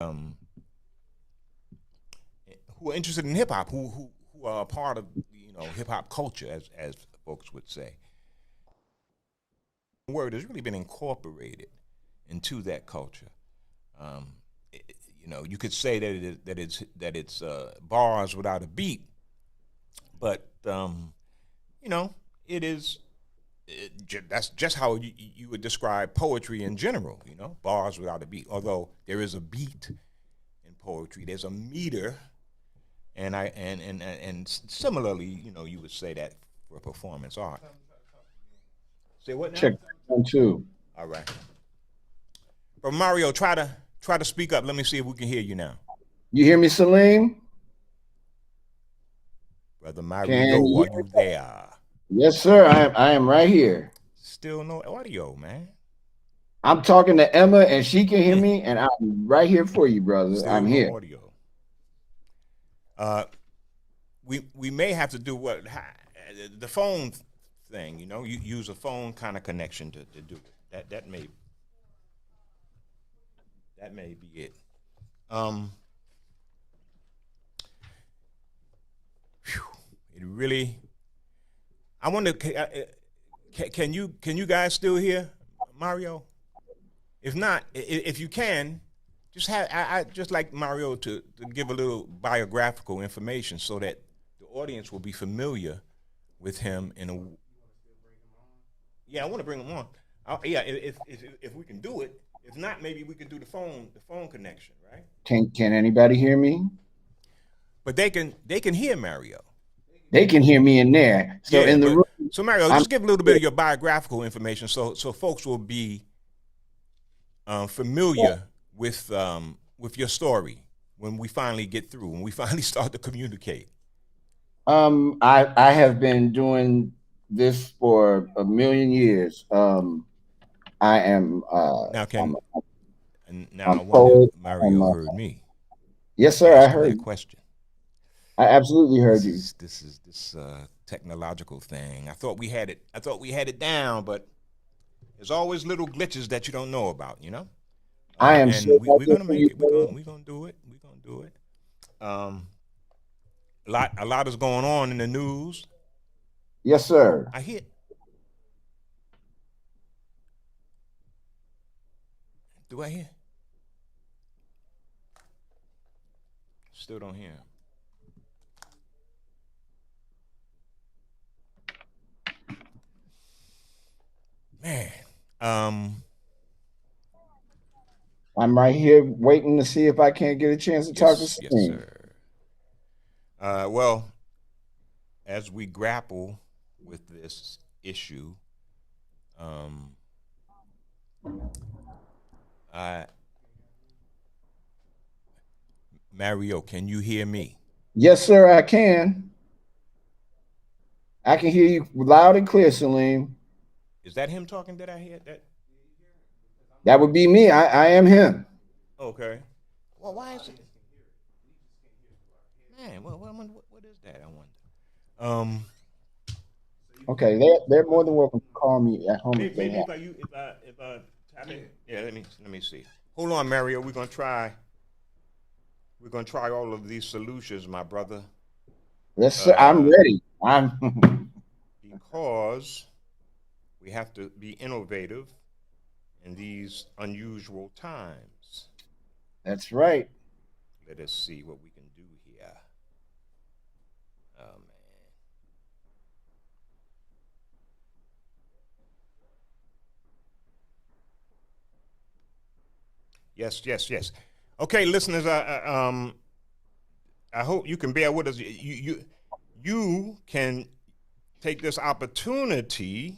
um, who are interested in hip hop, who are a part of hip hop culture, as folks would say. The word has really been incorporated into that culture. Um, you could say that it's bars without a beat, but you know, it is. That's just how you would describe poetry in general. Bars without a beat. Although there is a beat in poetry, there's a meter, and similarly, you would say that for performance art. Say what now? Check that one too. All right. But Mario, try to speak up. Let me see if we can hear you now, You hear me, Salim? brother Can Mario. you? Are you there? Yes, sir. I am right here. Still no audio, man. I'm talking to Emma, and she can hear me, and I'm right here for you, brother. Still I'm no here. audio. Uh, we may have to do the phone thing. You use a phone kind of connection to do it. That may be it. Um, whew, it really. I wonder. Can you guys still hear Mario? If not, if you can, I just like Mario to give a little biographical information so that the audience will be familiar with him in a. Yeah, I want to bring him on. Yeah, if we can do it. If not, maybe we can do the phone connection, right? Can anybody hear me? But they can hear Mario. They can hear me in there. So Yeah, in the but room, so Mario, I'm just give a little bit of your biographical information so folks will be familiar with your story when we finally get through, when we finally start to communicate. I have been doing this for a million years. I am Now I'm can and now I'm I wonder if poet. Mario heard me Yes, sir. I asking heard that you. question. I absolutely heard This you. is this is this technological thing. I thought we had it. I thought we had it down, but there's always little glitches that you don't know about. I am And so we, happy we're gonna for make you, it. We're gonna brother. we're gonna do it. We're gonna do it. Um, a lot is going on in the news. Yes, sir. I hear. Do I hear? Still don't hear. Man. Um. I'm right here waiting to see if I can't get a chance to talk to Yes. Yes, Salim. sir. Well, as we grapple with this issue, um, I Mario, can you hear me? Yes, sir, I can. I can hear you loud and clear, Salim. Is that him talking? Did I hear that? That would be me. I am him. Okay. Well, why is it? Man, what is that? I wonder. Um, Okay, they're more than welcome to call me at home if they maybe have. if I tap in. Yeah, let me see. Hold on, Mario. We're gonna try. We're gonna try all of these solutions, my brother. Yes, sir. I'm Uh, ready. I'm because we have to be innovative in these unusual times. That's right. Let us see what we can do here. Oh man. Yes, yes, yes. Okay, listeners. I hope you can bear with us. You can take this opportunity.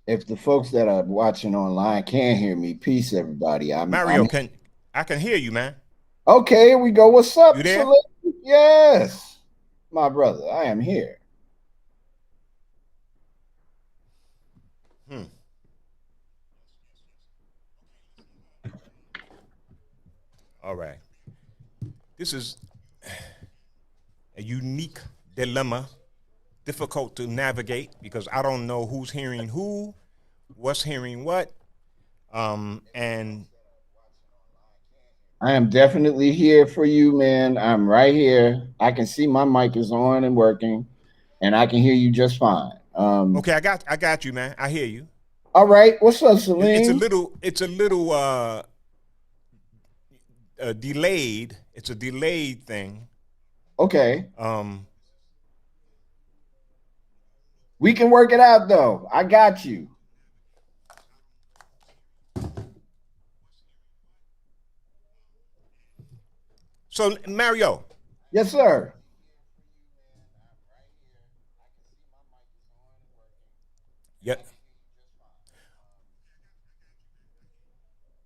If the folks that are watching online can't hear me, peace, everybody. Mario, I'm can I can hear you, man? okay. Here we go. What's You up, there? Salim? Yes, my brother. I am here. Hmm. All right. This is a unique dilemma, difficult to navigate because I don't know who's hearing who, What's Hearing What? And I am definitely here for you, man. I'm right here. I can see my mic is on and working, and I can hear you just fine. okay, I got you, man. I hear you. All right. What's up, It's a Salim? little delayed. It's a delayed thing. Okay. Um, We can work it out, though. I got you. so Mario, Yes, sir. yeah.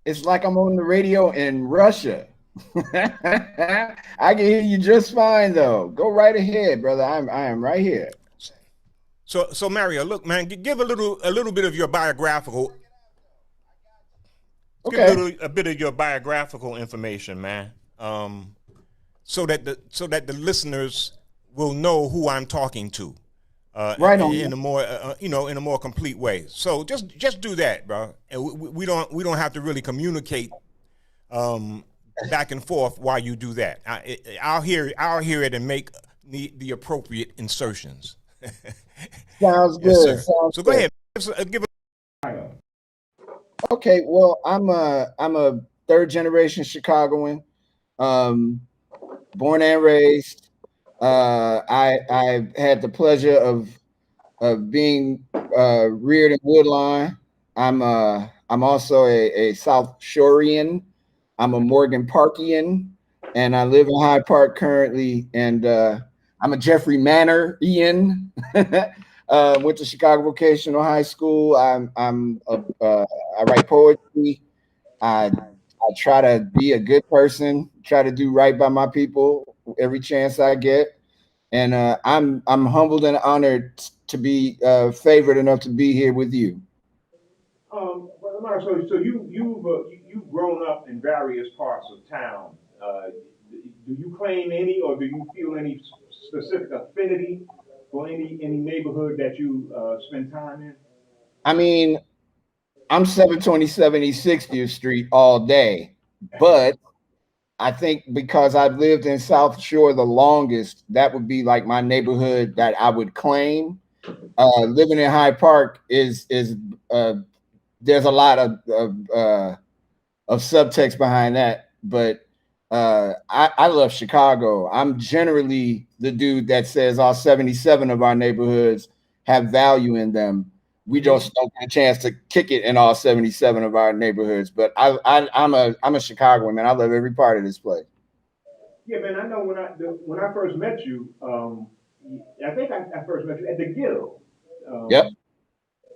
It's like I'm on the radio in Russia. I can hear you just fine, though. Go right ahead, brother. I am right here. So Mario, look, man, give a little bit of your biographical. Give Okay. a bit of your biographical information, man. So that the listeners will know who I'm talking to, Right in on. a more in a more complete way. So just do that, bro. And we don't have to really communicate back and forth while you do that. I'll hear it and make the appropriate insertions. Sounds Yes, good. sir. Sounds So go good. ahead. Give Okay. Well, I'm a third generation Chicagoan. Um, born and raised. I had the pleasure of being reared in Woodline. I'm also a South Shorean. I'm a Morgan Parkian, and I live in Hyde Park currently. And I'm a Jeffrey Manor Ian. Went to Chicago Vocational High School. I write poetry. I try to be a good person. Try to do right by my people every chance I get. And I'm humbled and honored to be favored enough to be here with you. Well, Lamar, so you've grown up in various parts of town. Do you claim any, or do you feel any specific affinity for any neighborhood that you spend time in? I mean, I'm 727 East 60th Street all day, but I think because I've lived in South Shore the longest, that would be like my neighborhood that I would claim. Living in Hyde Park is there's a lot of subtext behind that, but I love Chicago. I'm generally the dude that says all 77 of our neighborhoods have value in them. We just don't get a chance to kick it in all 77 of our neighborhoods. But I'm a Chicagoan, man. I love every part of this place. Yeah, man. I know when I first met you, I think I first met you at the Guild. Yep. Um,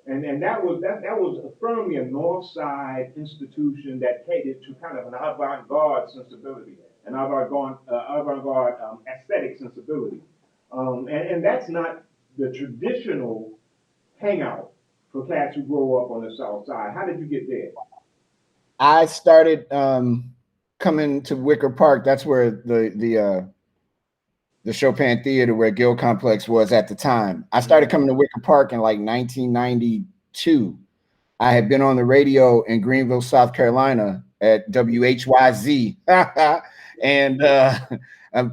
and that was firmly a North Side institution that catered to kind of an avant-garde sensibility, an avant-garde aesthetic sensibility, and that's not the traditional hangout for cats who grow up on the South Side. How did you get there? I started coming to Wicker Park. That's where the Chopin Theater where Guild Complex was at the time. I started coming to Wicker Park in like 1992. I had been on the radio in Greenville, South Carolina at WHYZ, and I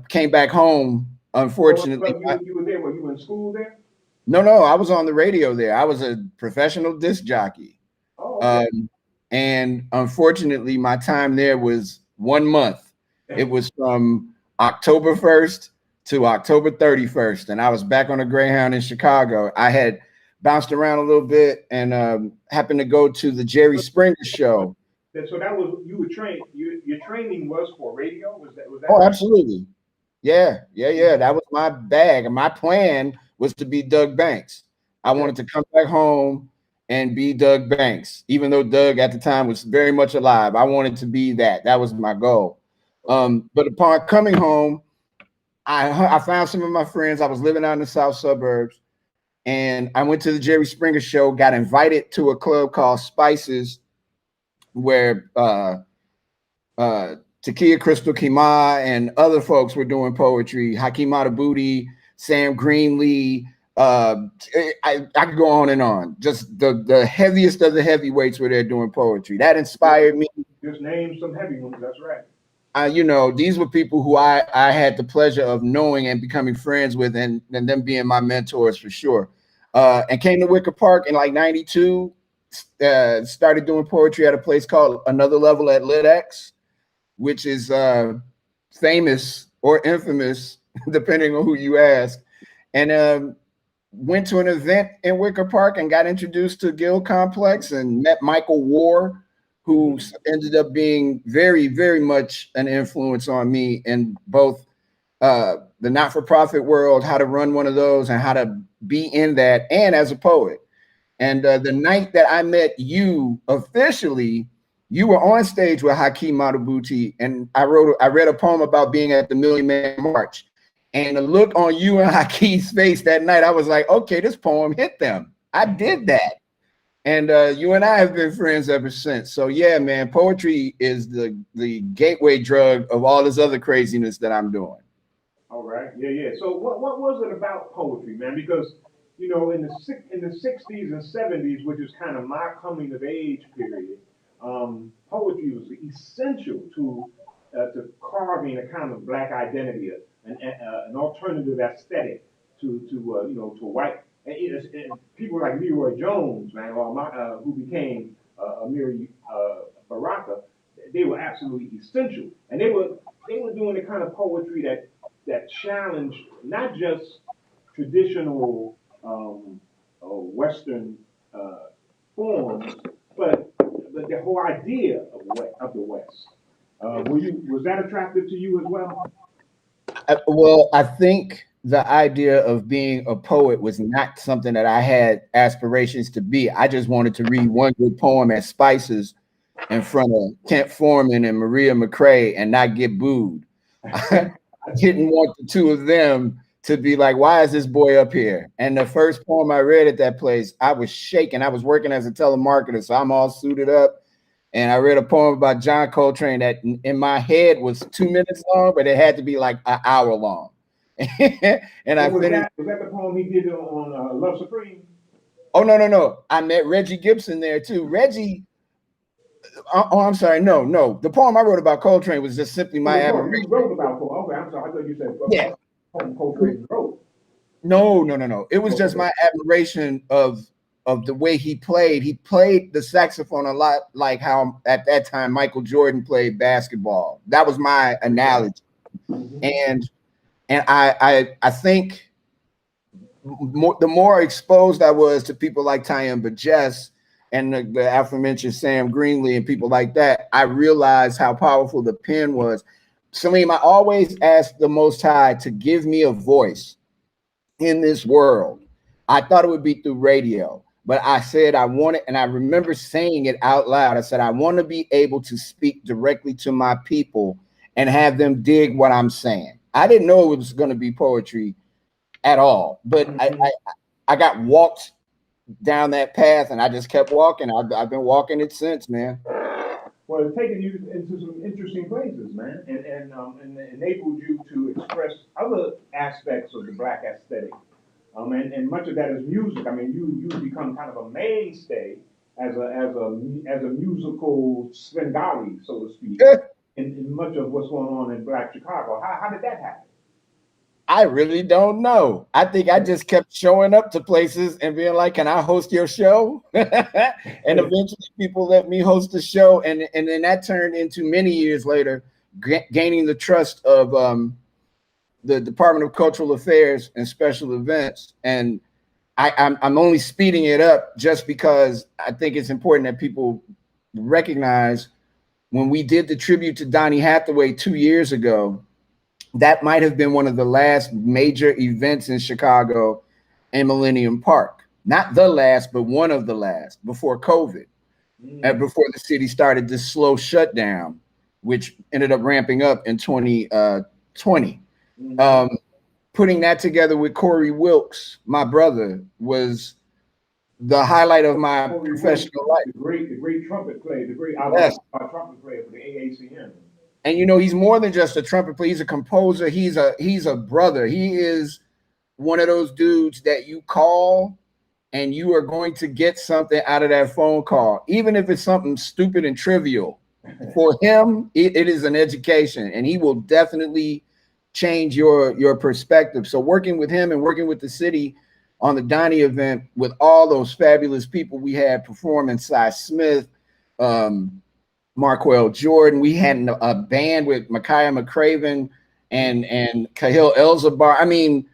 came back home. Unfortunately, You were there. Were you in school there? no, I was on the radio there. I was a professional disc jockey. Oh, okay. And unfortunately, my time there was 1 month. It was from October 1st to October 31st. And I was back on a Greyhound in Chicago. I had bounced around a little bit and happened to go to the Jerry Springer show. So that was you were trained. Your training was for radio. Was that Oh, right? absolutely. Yeah. That was my bag. And my plan was to be Doug Banks. I wanted to come back home and be Doug Banks, even though Doug at the time was very much alive. I wanted to be that. That was my goal. But upon coming home, I found some of my friends. I was living out in the south suburbs, and I went to the Jerry Springer show, got invited to a club called Spices, where Takia Crystal Kima and other folks were doing poetry. Hakeem Adabudi, Sam Greenlee, I could go on and on. Just the heaviest of the heavyweights were there doing poetry. That inspired me. Just name some heavy ones. That's right. You know, these were people who I had the pleasure of knowing and becoming friends with, and them being my mentors for sure. And came to Wicker Park in like '92. Started doing poetry at a place called Another Level at LitX, which is famous or infamous, depending on who you ask. And went to an event in Wicker Park and got introduced to Guild Complex and met Michael War, who ended up being very, very much an influence on me in both the not-for-profit world, how to run one of those and how to be in that, and as a poet. And the night that I met you officially, you were on stage with Hakeem Madhubuti, and I read a poem about being at the Million Man March. And the look on you and Hakeem's face that night, I was like, okay, this poem hit them. I did that. And you and I have been friends ever since. So yeah, man, poetry is the gateway drug of all this other craziness that I'm doing. All right. Yeah. So what was it about poetry, man? Because, you know, in the 60s and 70s, which is kind of my coming of age period, poetry was essential to carving a kind of black identity, an alternative aesthetic to white. And people like Leroy Jones, man, who became Amiri Baraka, they were absolutely essential, and they were doing the kind of poetry that challenged not just traditional Western forms, but the whole idea of the West. Was that attractive to you as well? Well, I think the idea of being a poet was not something that I had aspirations to be. I just wanted to read one good poem at Spice's in front of Kent Foreman and Maria McRae and not get booed. I didn't want the two of them to be like, why is this boy up here? And the first poem I read at that place, I was shaking. I was working as a telemarketer, so I'm all suited up. And I read a poem about John Coltrane that in my head was 2 minutes long, but it had to be like an hour long. And I finished. Was that the poem he did on Love Supreme? Oh, no. I met Reggie Gibson there too. Reggie. Oh, I'm sorry. No. The poem I wrote about Coltrane was just simply my admiration. You wrote about Coltrane. Okay, I'm sorry. I thought you said yeah. Coltrane wrote. No. It was just my admiration of the way he played. He played the saxophone a lot like how at that time Michael Jordan played basketball. That was my analogy. And I think the more exposed I was to people like Tayum Bajess and the aforementioned Sam Greenlee and people like that, I realized how powerful the pen was. Salim, I always asked the Most High to give me a voice in this world. I thought it would be through radio, but I said I want it, and I remember saying it out loud. I said, I want to be able to speak directly to my people and have them dig what I'm saying. I didn't know it was going to be poetry at all, but I got walked down that path, and I just kept walking. I've been walking it since, man. Well, it's taken you into some interesting places, man, and enabled you to express other aspects of the Black aesthetic. And much of that is music. I mean, you become kind of a mainstay as a musical Svengali, so to speak, in much of what's going on in Black Chicago. How did that happen? I really don't know. I think I just kept showing up to places and being like, can I host your show? And eventually people let me host the show. And then that turned into many years later, gaining the trust of the Department of Cultural Affairs and Special Events. And I'm only speeding it up just because I think it's important that people recognize when we did the tribute to Donny Hathaway 2 years ago, that might have been one of the last major events in Chicago in Millennium Park. Not the last, but one of the last before COVID, and before the city started this slow shutdown, which ended up ramping up in 2020. Putting that together with Corey Wilkes, my brother, was the highlight of my professional life. The great trumpet player, the great trumpet player for the AACM. And you know, he's more than just a trumpet player. He's a composer. He's a brother. He is one of those dudes that you call and you are going to get something out of that phone call, even if it's something stupid and trivial. For him, it is an education, and he will definitely change your perspective. So working with him and working with the city on the Donnie event with all those fabulous people we had performing, Cy Smith, Marquel Jordan. We had a band with Micaiah McCraven and Kahil Elzabar. I mean,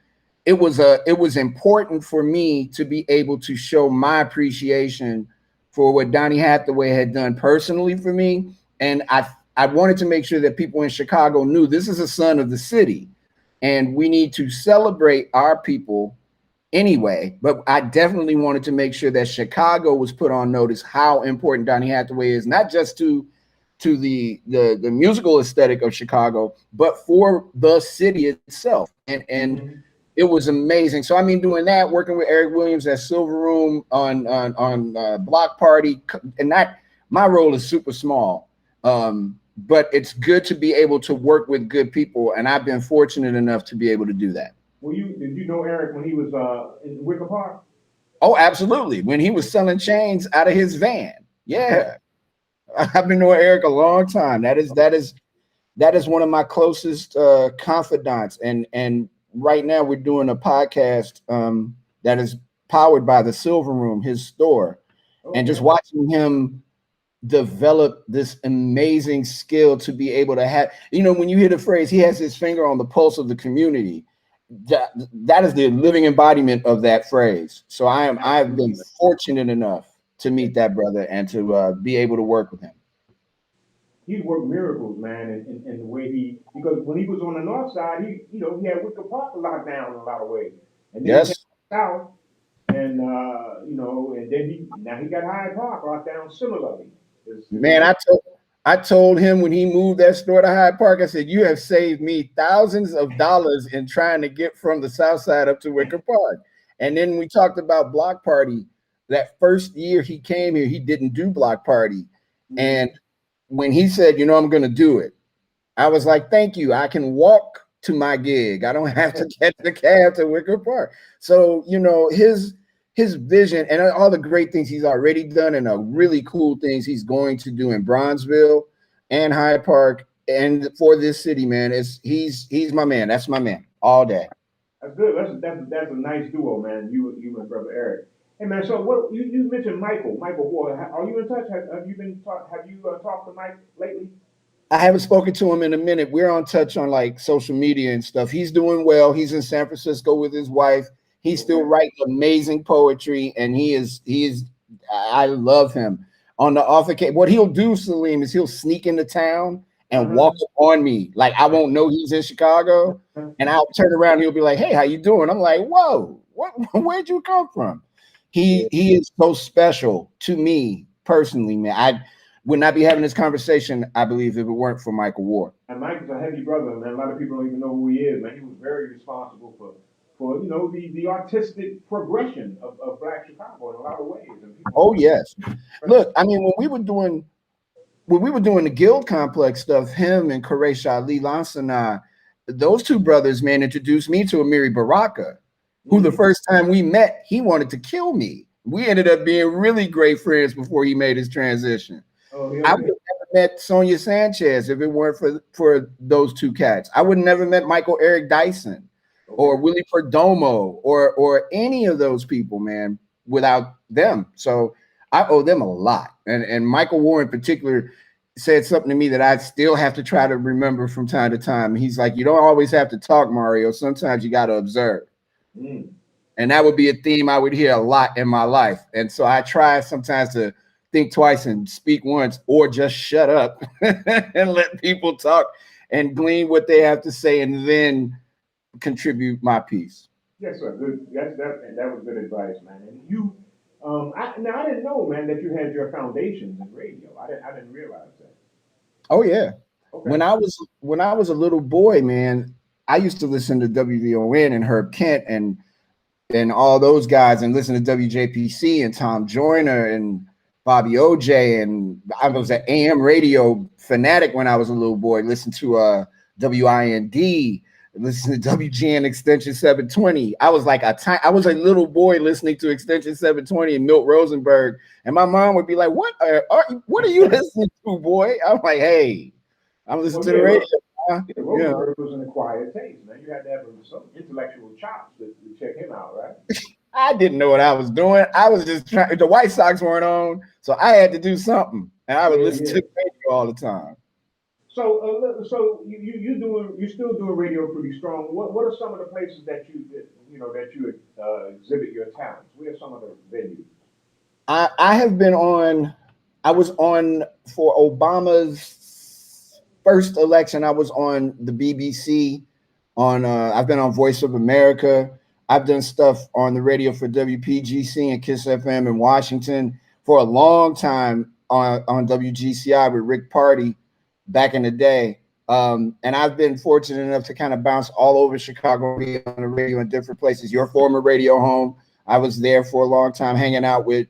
it was important for me to be able to show my appreciation for what Donnie Hathaway had done personally for me. And I wanted to make sure that people in Chicago knew this is a son of the city, and we need to celebrate our people anyway. But I definitely wanted to make sure that Chicago was put on notice how important Donnie Hathaway is, not just to the musical aesthetic of Chicago, but for the city itself. And it was amazing. So I mean, doing that, working with Eric Williams at Silver Room on Block Party, and that my role is super small. But it's good to be able to work with good people, and I've been fortunate enough to be able to do that. Well, did you know Eric when he was in Wicker Park? Oh, absolutely. When he was selling chains out of his van. Yeah. I've been knowing Eric a long time. That is one of my closest confidants. And right now we're doing a podcast that is powered by the Silver Room, his store. Okay. And just watching him develop this amazing skill to be able to have, when you hear the phrase, he has his finger on the pulse of the community, that is the living embodiment of that phrase. So I've been fortunate enough to meet that brother and to be able to work with him. He worked miracles, man, and the way because when he was on the north side, he had Wicker Park locked down in a lot of ways. And then he came south, and and then now he got Hyde Park locked down similarly. Man, I told him when he moved that store to Hyde Park, I said, you have saved me thousands of dollars in trying to get from the south side up to Wicker Park. And then we talked about Block Party. That first year he came here, he didn't do Block Party. And when he said, I'm going to do it, I was like, thank you. I can walk to my gig. I don't have to catch the cab to Wicker Park. So, his vision and all the great things he's already done and the really cool things he's going to do in Bronzeville and Hyde Park and for this city, man, he's my man. That's my man all day. That's good. That's a nice duo, man. You and Brother Eric. Hey, man. So what you mentioned Michael Ward. Are you in touch? Have you talked to Mike lately? I haven't spoken to him in a minute. We're on touch on like social media and stuff. He's doing well. He's in San Francisco with his wife. He's still writing amazing poetry, and he is. I love him. On the off occasion, what he'll do, Salim, is he'll sneak into town and walk on me. Like I won't know he's in Chicago, and I'll turn around. And he'll be like, "Hey, how you doing?" I'm like, "Whoa, where'd you come from?" He is so special to me personally, man. I would not be having this conversation, I believe, if it weren't for Michael Ward. And Mike is a heavy brother, man. A lot of people don't even know who he is, man. He was very responsible for the artistic progression of Black Chicago in a lot of ways. Oh yes. Look, I mean, when we were doing the Guild Complex stuff, him and Quresh Ali Lansana, those two brothers, man, introduced me to Amiri Baraka, who the first time we met, he wanted to kill me. We ended up being really great friends before he made his transition. Oh, yeah. I would have never met Sonia Sanchez if it weren't for those two cats. I would have never met Michael Eric Dyson or Willie Perdomo or any of those people, man, without them. So I owe them a lot. And Michael Ward in particular said something to me that I still have to try to remember from time to time. He's like, you don't always have to talk, Mario. Sometimes you got to observe. And that would be a theme I would hear a lot in my life. And so I try sometimes to think twice and speak once, or just shut up and let people talk and glean what they have to say and then contribute my piece. Yes, sir. Good. That was good advice, man. And you, I didn't know, man, that you had your foundations in radio. I didn't realize that. Oh yeah. Okay. When I was a little boy, man, I used to listen to WVON and Herb Kent and all those guys, and listen to WJPC and Tom Joyner and Bobby OJ, and I was an AM radio fanatic when I was a little boy. Listened to WIND, listening to WGN Extension 720. I was like I was a little boy listening to Extension 720 and Milt Rosenberg, and my mom would be like, what are you listening to, boy?" I'm like, "Hey, I'm listening to the radio." Yeah, Rosenberg was an acquired taste, man. You had to have some intellectual chops to check him out, right? I didn't know what I was doing. I was just trying. The White Sox weren't on, so I had to do something, and I would listen to the radio all the time. So you're still doing radio pretty strong. What are some of the places that you exhibit your talents? Where are some of the venues? I have been on. I was on for Obama's first election. I was on the BBC. I've been on Voice of America. I've done stuff on the radio for WPGC and Kiss FM in Washington for a long time on WGCI with Rick Party back in the day. And I've been fortunate enough to kind of bounce all over Chicago, be on the radio in different places. Your former radio home, I was there for a long time, hanging out with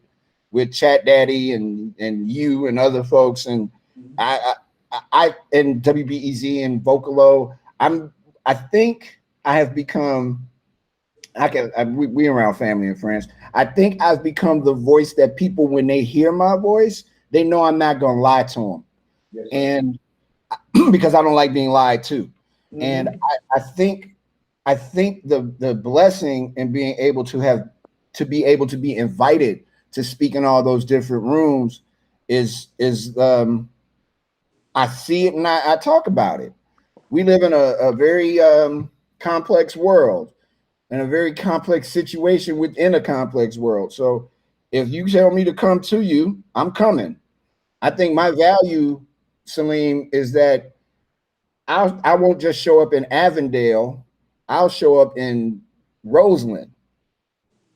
Chat Daddy and you and other folks, and I and WBEZ and Vocalo. I think I have become. We around family and friends. I think I've become the voice that people, when they hear my voice, they know I'm not gonna lie to them, and because I don't like being lied to. And I think the blessing in being able to be able to be invited to speak in all those different rooms is I see it and I talk about it. We live in a very complex world and a very complex situation within a complex world. So if you tell me to come to you, I'm coming. I think my value, Salim, is that I won't just show up in Avondale. I'll show up in Roseland.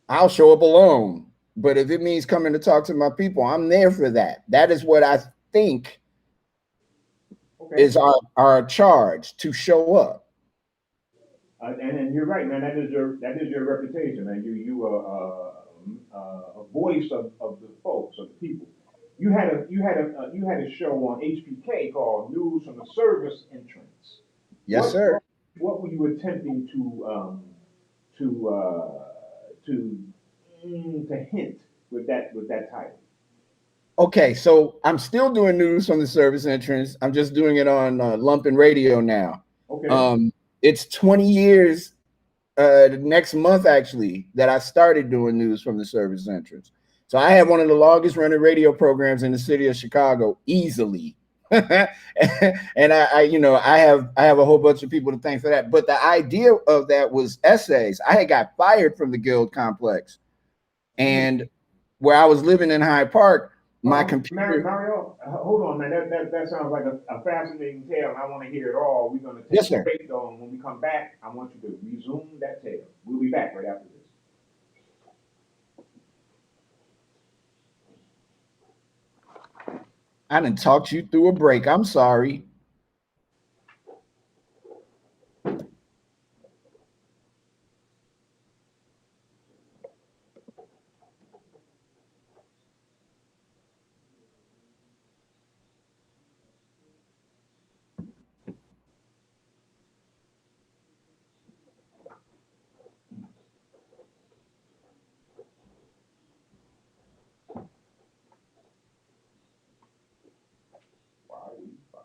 I'll show up alone. But if it means coming to talk to my people, I'm there for that. That is what I think is our charge, to show up. And you're right, man. That is your reputation, man. You are a voice of the folks, of the people. You had a show on HPK called News from the Service Entrance. Yes, sir. What were you attempting to to hint with that title? Okay, so I'm still doing News from the Service Entrance. I'm just doing it on Lumpin' Radio now. Okay. It's 20 years next month, actually, that I started doing News from the Service Entrance. So I had one of the longest running radio programs in the city of Chicago, easily. And I have a whole bunch of people to thank for that. But the idea of that was essays. I had got fired from the Guild Complex, and where I was living in Hyde Park, my computer. Mario, hold on, man. That sounds like a fascinating tale, and I want to hear it all. We're going to take Yes, a sir. break, though, and when we come back, I want you to resume that tale. We'll be back right after this. I done talked you through a break. I'm sorry. Why are we fine?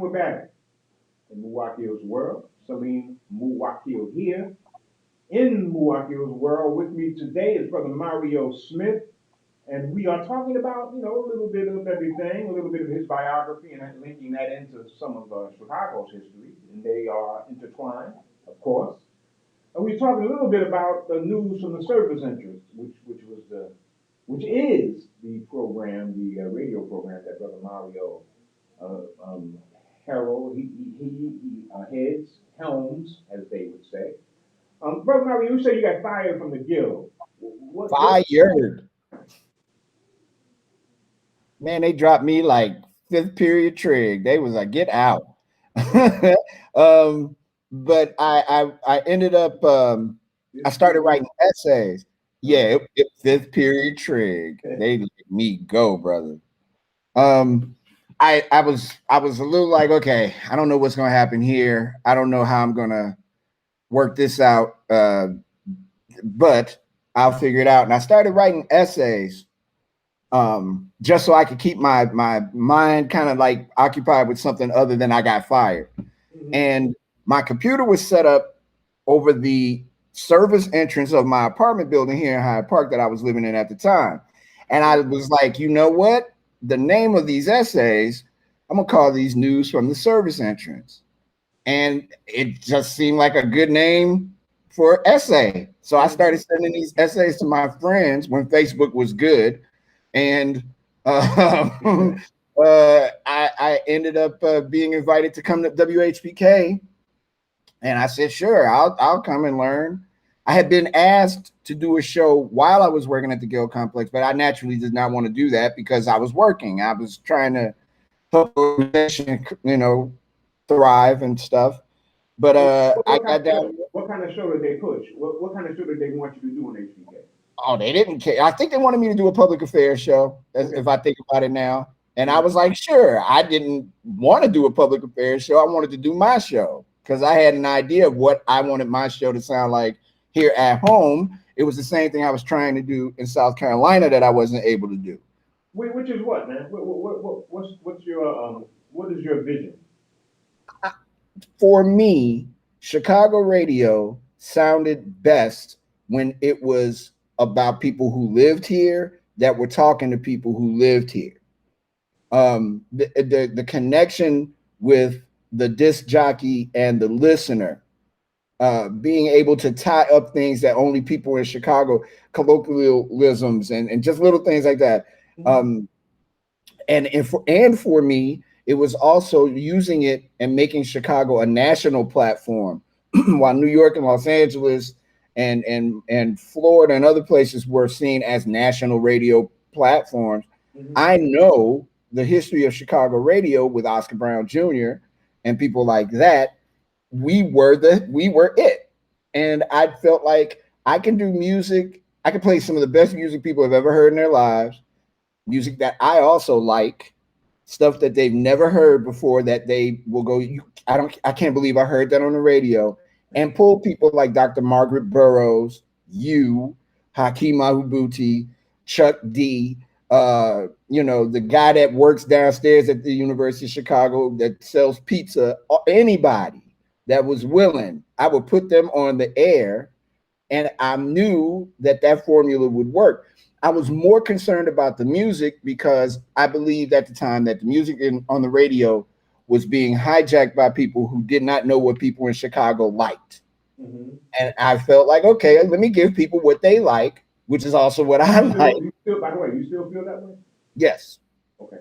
And we're back in Muwakkil'S world. Salim Muwakkil here. In Muwakkil'S world with me today is Brother Mario Smith. And we are talking about, a little bit of everything, a little bit of his biography, and linking that into some of Chicago's history. And they are intertwined, of course. And we're talking a little bit about the news from the service entrance, which is the program, the radio program that Brother Mario Harold, he helms, as they would say. Brother Mario, you say you got fired from the guild. Fired. Man, they dropped me like fifth period trig. They was like, get out. But I ended up I started writing essays. Yeah, fifth period trig. They let me go, brother. I was a little like, okay, I don't know what's gonna happen here. I don't know how I'm gonna work this out, but I'll figure it out. And I started writing essays, just so I could keep my mind kind of like occupied with something other than I got fired. Mm-hmm. And my computer was set up over the service entrance of my apartment building here in Hyde Park that I was living in at the time. And I was like, you know what? The name of these essays, I'm gonna call these news from the service entrance. And it just seemed like a good name for essay. So I started sending these essays to my friends when Facebook was good. And I ended up being invited to come to WHPK. And I said, sure, I'll come and learn. I had been asked to do a show while I was working at the Guild Complex, but I naturally did not want to do that because I was working. I was trying to help the organization, thrive and stuff. But I got down. What kind of show did they push? What kind of show did they want you to do on HBK? Oh, they didn't care. I think they wanted me to do a public affairs show, if I think about it now. And I was like, sure. I didn't want to do a public affairs show. I wanted to do my show because I had an idea of what I wanted my show to sound like here at home. It was the same thing I was trying to do in South Carolina that I wasn't able to do. Wait, which is what, man? What's your what is your vision? For me, Chicago radio sounded best when it was about people who lived here that were talking to people who lived here. The connection with the disc jockey and the listener, being able to tie up things that only people in Chicago, colloquialisms and just little things like that. Mm-hmm. And for me, it was also using it and making Chicago a national platform, while New York and Los Angeles and Florida and other places were seen as national radio platforms. Mm-hmm. I know the history of Chicago radio with Oscar Brown Jr. and people like that. We were it. And I felt like I can do music. I can play some of the best music people have ever heard in their lives, music that I also like, stuff that they've never heard before that they will go, I can't believe I heard that on the radio, and pull people like Dr. Margaret Burroughs, Hakeem Ahubuti, Chuck D, the guy that works downstairs at the University of Chicago that sells pizza, anybody that was willing, I would put them on the air, and I knew that formula would work. I was more concerned about the music because I believed at the time that the music on the radio was being hijacked by people who did not know what people in Chicago liked. Mm-hmm. And I felt like, okay, let me give people what they like, which is also what I like. By the way, you still feel that way? Yes. Okay.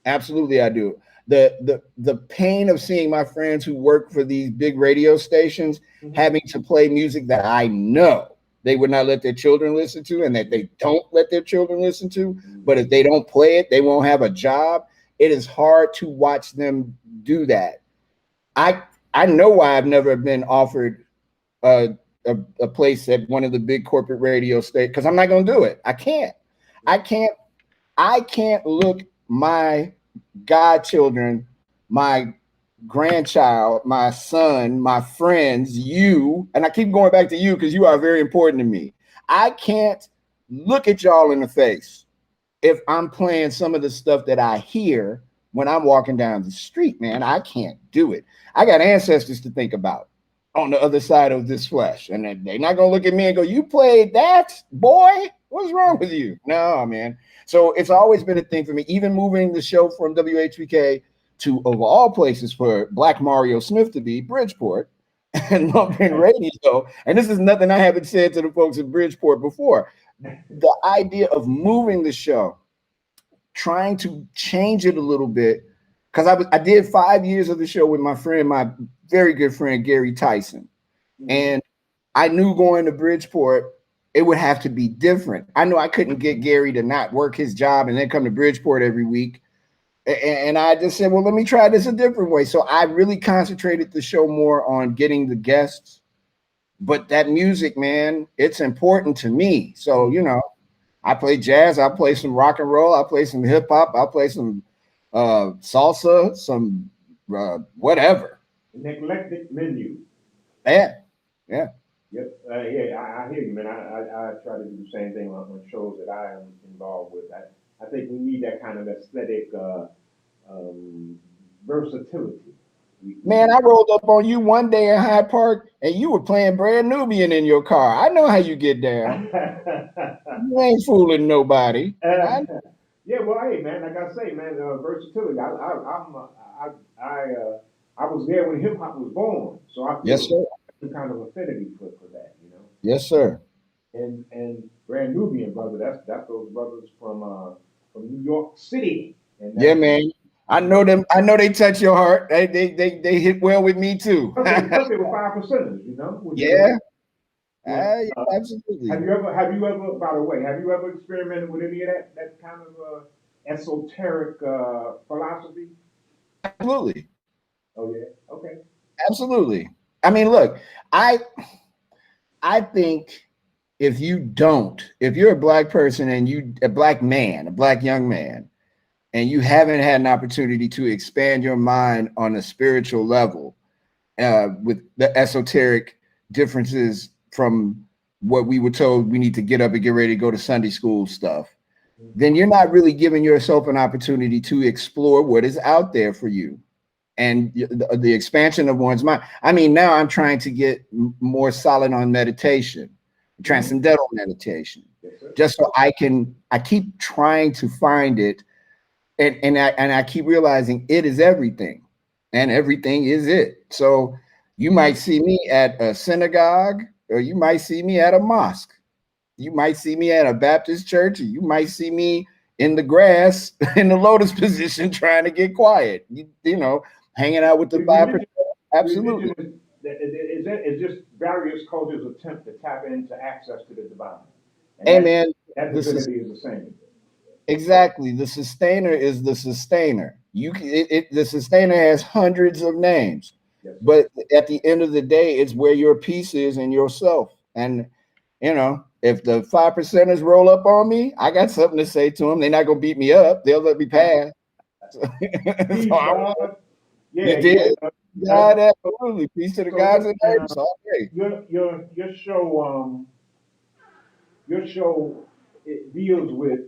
Absolutely, I do. The pain of seeing my friends who work for these big radio stations mm-hmm. having to play music that I know they would not let their children listen to, and that they don't let their children listen to. But if they don't play it, they won't have a job. It is hard to watch them do that. I know why I've never been offered a place at one of the big corporate radio stations, because I'm not going to do it. I can't look my godchildren, my grandchild, my son, my friends, you, and I keep going back to you because you are very important to me. I can't look at y'all in the face if I'm playing some of the stuff that I hear when I'm walking down the street, man, I can't do it. I got ancestors to think about on the other side of this flesh. And they're not going to look at me and go, you played that, boy? What's wrong with you? No, man. So it's always been a thing for me, even moving the show from WHBK to, of all places, for Black Mario Smith to be Bridgeport and Lumping Radio. And this is nothing I haven't said to the folks in Bridgeport before. The idea of moving the show, trying to change it a little bit, because I did 5 years of the show with my friend, my very good friend, Gary Tyson. And I knew going to Bridgeport, it would have to be different. I know I couldn't get Gary to not work his job and then come to Bridgeport every week. And I just said, well, let me try this a different way. So I really concentrated the show more on getting the guests. But that music, man, it's important to me. So, you know, I play jazz, I play some rock and roll, I play some hip hop, I play some salsa, some whatever. An eclectic menu. Yeah. Yep. I hear you, man. I try to do the same thing on shows that I am involved with. I think we need that kind of aesthetic versatility. Man, I rolled up on you one day in Hyde Park and you were playing Brand Nubian in your car. I know how you get down. You ain't fooling nobody. Yeah, well, hey, man, like I say, man, versatility. I was there when hip hop was born, so I feel Yes, sir. some kind of affinity for that, you know. Yes, sir. And Brand Nubian, brother, that's those brothers from New York City. And Yeah, man. I know them. I know they touch your heart. They hit well with me too. Plus they were 5%ers, you know. Yeah. Absolutely. Have you ever, by the way, have you ever experimented with any of that kind of esoteric philosophy? Absolutely. Oh yeah. Okay. Absolutely. I mean, look, I think if you're a black person and a black man, a black young man, and you haven't had an opportunity to expand your mind on a spiritual level with the esoteric differences from what we were told we need to get up and get ready to go to Sunday school stuff, then you're not really giving yourself an opportunity to explore what is out there for you and the expansion of one's mind. I mean, now I'm trying to get more solid on meditation, transcendental meditation, just so I keep trying to find it. And I keep realizing it is everything and everything is it. So you might see me at a synagogue, or you might see me at a mosque. You might see me at a Baptist church, or you might see me in the grass in the lotus position trying to get quiet. You know, hanging out with the 5%. Absolutely. It's just various cultures attempt to tap into access to the divine. And man, that divinity is the same. Exactly. The sustainer is the sustainer. The sustainer has hundreds of names, yes, but at the end of the day, it's where your peace is in yourself. And, you know, if the 5%ers roll up on me, I got something to say to them. They're not going to beat me up. They'll let me pass. God, absolutely. Peace to the gods and neighbors all day. Your show it deals with,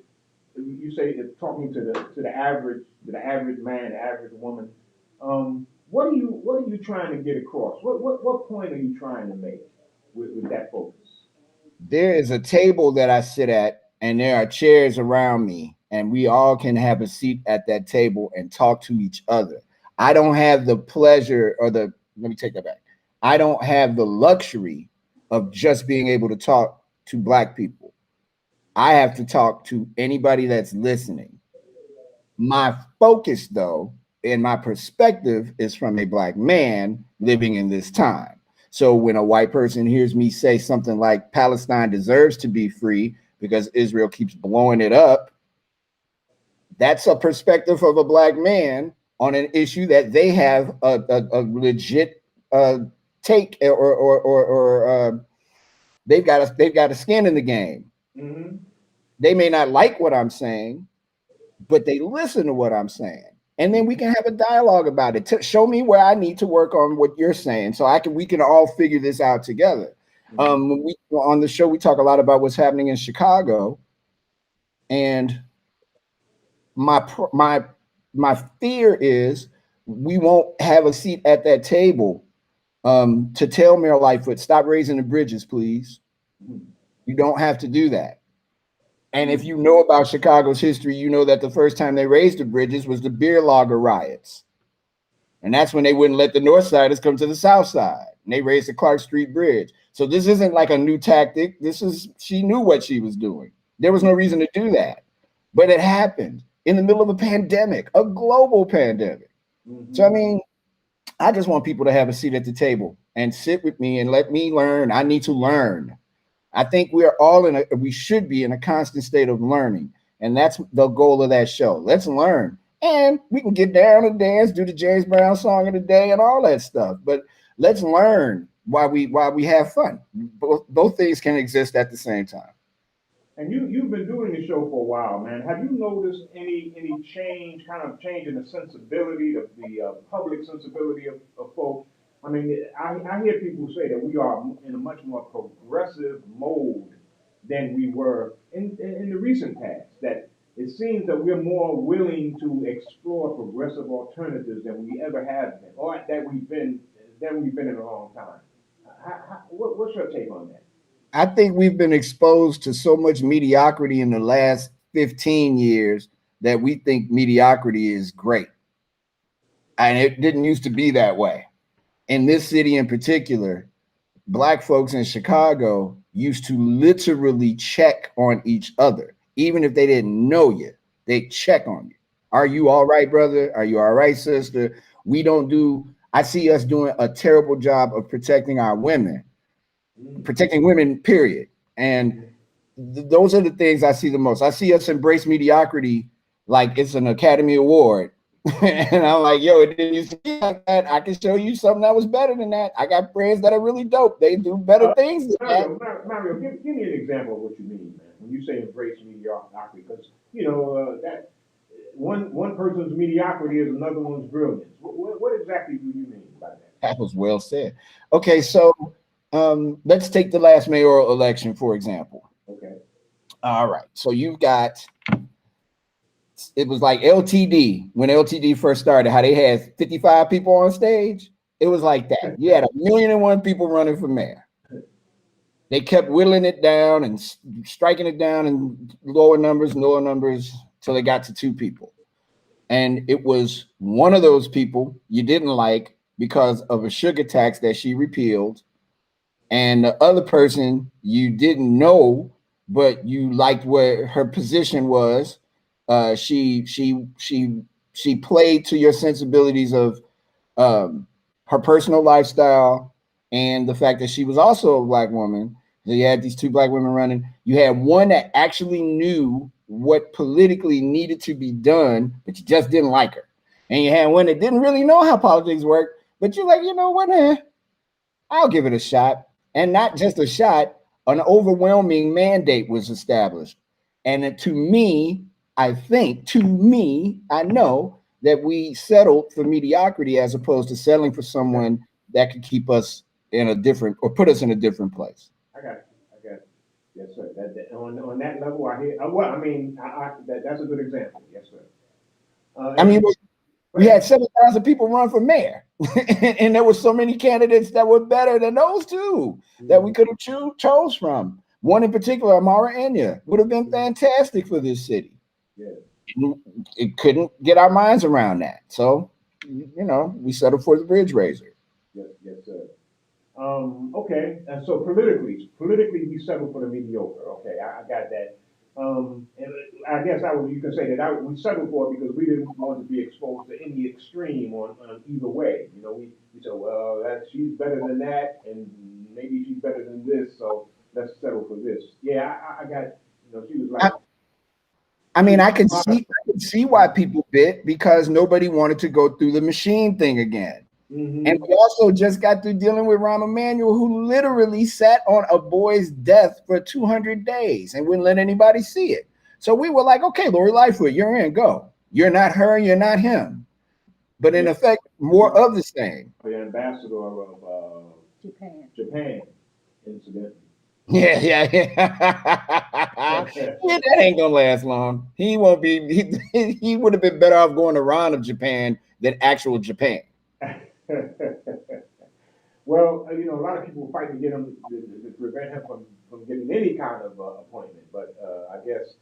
you say it's talking to the average man, average woman. What are you trying to get across? What point are you trying to make with that focus? There is a table that I sit at, and there are chairs around me, and we all can have a seat at that table and talk to each other. I don't have the pleasure let me take that back. I don't have the luxury of just being able to talk to Black people. I have to talk to anybody that's listening. My focus, though, and my perspective is from a Black man living in this time. So when a white person hears me say something like Palestine deserves to be free because Israel keeps blowing it up, that's a perspective of a Black man on an issue that they have a legit take or they've got a skin in the game. Mm-hmm. They may not like what I'm saying, but they listen to what I'm saying. And then we can have a dialogue about it. Show me where I need to work on what you're saying so we can all figure this out together. Mm-hmm. On the show, we talk a lot about what's happening in Chicago. And my my fear is we won't have a seat at that table to tell Mayor Lightfoot, stop raising the bridges, please. You don't have to do that. And if you know about Chicago's history, you know that the first time they raised the bridges was the beer lager riots. And that's when they wouldn't let the North Siders come to the South Side. And they raised the Clark Street Bridge. So this isn't like a new tactic. She knew what she was doing. There was no reason to do that. But it happened in the middle of a pandemic, a global pandemic. So, I mean, I just want people to have a seat at the table and sit with me and let me learn. I need to learn. I think we should be in a constant state of learning. And that's the goal of that show. Let's learn. And we can get down and dance, do the James Brown song of the day and all that stuff. But let's learn while we have fun. Both things can exist at the same time. And you've been doing the show for a while, man. Have you noticed any change, kind of change in the sensibility of the public sensibility of folks? I mean, I hear people say that we are in a much more progressive mode than we were in the recent past. That it seems that we're more willing to explore progressive alternatives than we ever have been, or that we've been in a long time. What's your take on that? I think we've been exposed to so much mediocrity in the last 15 years that we think mediocrity is great. And it didn't used to be that way. In this city in particular, Black folks in Chicago used to literally check on each other. Even if they didn't know you, they check on you. Are you all right, brother? Are you all right, sister? I see us doing a terrible job of protecting our women. Protecting women, period. And those are the things I see the most. I see us embrace mediocrity like it's an Academy Award. And I'm like, yo, it didn't used to be like that. I can show you something that was better than that. I got friends that are really dope. They do better things than that. Mario, give me an example of what you mean, man, when you say embrace mediocrity. Because, that one person's mediocrity is another one's brilliance. What exactly do you mean by that? That was well said. Okay, so let's take the last mayoral election, for example. Okay. All right. So it was like LTD, when LTD first started, how they had 55 people on stage. It was like that. You had 1,000,001 people running for mayor. They kept whittling it down and striking it down in lower numbers till they got to 2 people. And it was one of those people you didn't like because of a sugar tax that she repealed. And the other person you didn't know, but you liked what her position was. She played to your sensibilities of her personal lifestyle and the fact that she was also a Black woman. So you had these 2 Black women running. You had one that actually knew what politically needed to be done, but you just didn't like her. And you had one that didn't really know how politics worked, but you're like, you know what, I'll give it a shot. And not just a shot, an overwhelming mandate was established. And to me, I know that we settled for mediocrity as opposed to settling for someone that could keep us put us in a different place. I got it. Yes, sir. On that level, I hear. That's a good example. Yes, sir. We had 7,000 people run for mayor, and there were so many candidates that were better than those 2 that we could have chose from. One in particular, Amara Enya, would have been fantastic for this city. Yeah. It couldn't get our minds around that. So, we settled for the bridge raiser. Yes, sir. Okay. And so politically, we settled for the mediocre. Okay, I got that. And I guess you can say that we settled for it because we didn't want to be exposed to any extreme on either way. We said, well, she's better than that, and maybe she's better than this, so let's settle for this. Yeah, I got. She was like. I can see why people bit, because nobody wanted to go through the machine thing again. Mm-hmm. And we also just got through dealing with Rahm Emanuel, who literally sat on a boy's death for 200 days and wouldn't let anybody see it. So we were like, okay, Lori Lightfoot, you're in, go. You're not her, you're not him. But in effect, more of the same. The ambassador of Japan, incidentally. Yeah. that ain't gonna last long. He won't be. He would have been better off going to Ron of Japan than actual Japan. Well, a lot of people fight to get him to prevent him from getting any kind of appointment, but I guess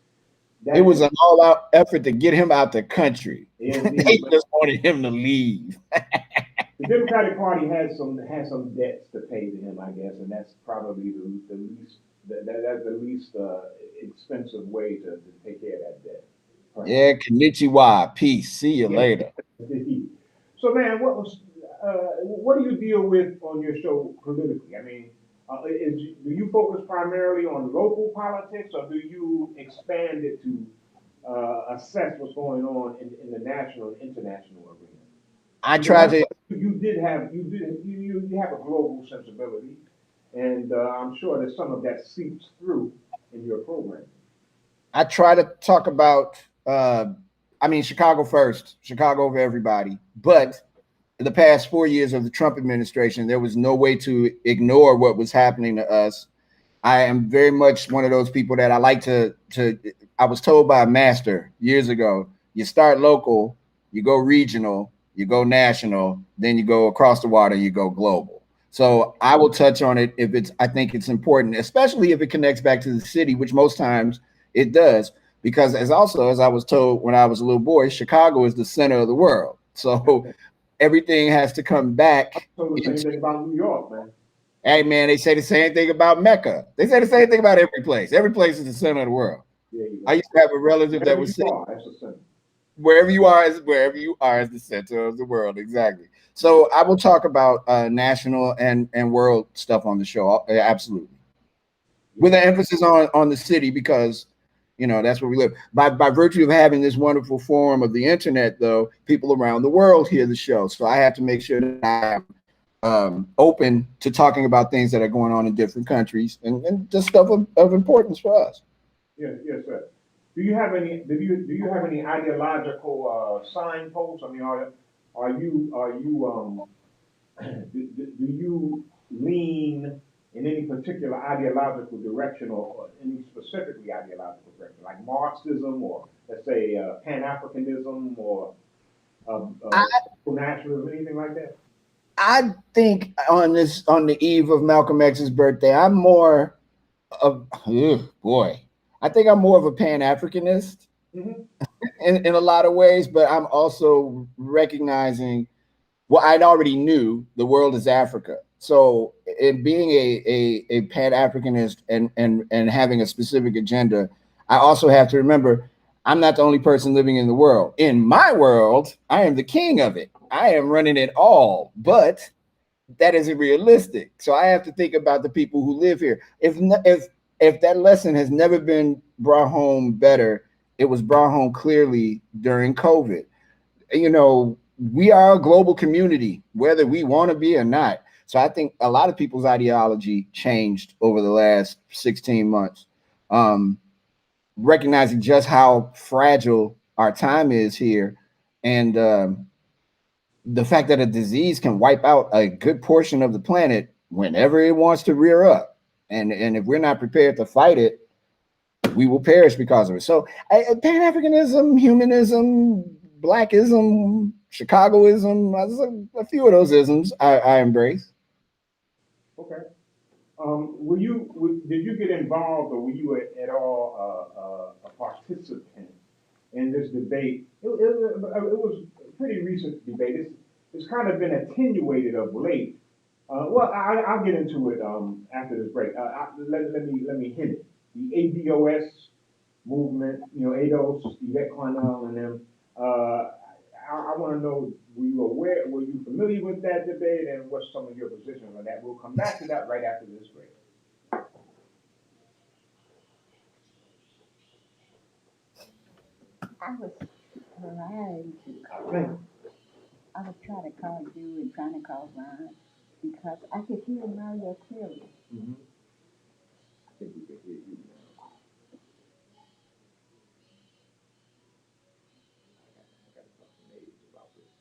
It was an all-out effort to get him out the country. Indeed, they just wanted him to leave. The Democratic Party has some debts to pay to him, I guess, and that's probably the least that's the least expensive way to take care of that debt. Right. Yeah, konnichiwa, peace. See you later. So, man, what do you deal with on your show politically? I mean, do you focus primarily on local politics, or do you expand it to assess what's going on in the national and international arena? I try to. You have a global sensibility, and I'm sure that some of that seeps through in your program. I try to talk about. Chicago first, Chicago over everybody. But in the past 4 years of the Trump administration, there was no way to ignore what was happening to us. I am very much one of those people that I like to. I was told by a master years ago: you start local, you go regional, you go national, then you go across the water, you go global. So I will touch on it if I think it's important, especially if it connects back to the city, which most times it does. Because as I was told when I was a little boy, Chicago is the center of the world. So everything has to come back. So the same thing about New York, man. Hey, man, they say the same thing about Mecca. They say the same thing about every place. Every place is the center of the world. I used to have a relative that would say, wherever you are is the center of the world. Exactly. So I will talk about national and world stuff on the show. Absolutely. With an emphasis on the city, because that's where we live. By virtue of having this wonderful forum of the internet, though, people around the world hear the show. So I have to make sure that I'm open to talking about things that are going on in different countries and just stuff of importance for us. Yes, sir. Do you have any ideological signposts? I mean, do you lean in any particular ideological direction, or any specifically ideological direction, like Marxism, or let's say Pan-Africanism, or nationalism, anything like that? I think on the eve of Malcolm X's birthday, I'm more of I think I'm more of a Pan-Africanist in a lot of ways, but I'm also recognizing what I'd already knew: the world is Africa. So in being a Pan-Africanist and having a specific agenda, I also have to remember I'm not the only person living in the world. In my world, I am the king of it. I am running it all, but that isn't realistic. So I have to think about the people who live here. If that lesson has never been brought home better, it was brought home clearly during COVID. We are a global community, whether we want to be or not. So I think a lot of people's ideology changed over the last 16 months. Recognizing just how fragile our time is here, and the fact that a disease can wipe out a good portion of the planet whenever it wants to rear up. And if we're not prepared to fight it, we will perish because of it. So Pan-Africanism, humanism, Blackism, Chicagoism, a few of those isms I embrace. Okay. Did you get involved, or were you at all a participant in this debate? It was a pretty recent debate. It's kind of been attenuated of late. I'll get into it after this break. Let me hint it. The ADOS movement, ADOS, Yvette Cornell, and them. I want to know, were you familiar with that debate, and what's some of your positions on that? We'll come back to that right after this break. I was trying to call. I was trying to call you and trying to call Ron because I could hear Mario clearly. Mm-hmm. I think we can hear you now. I got to talk to Nate about this.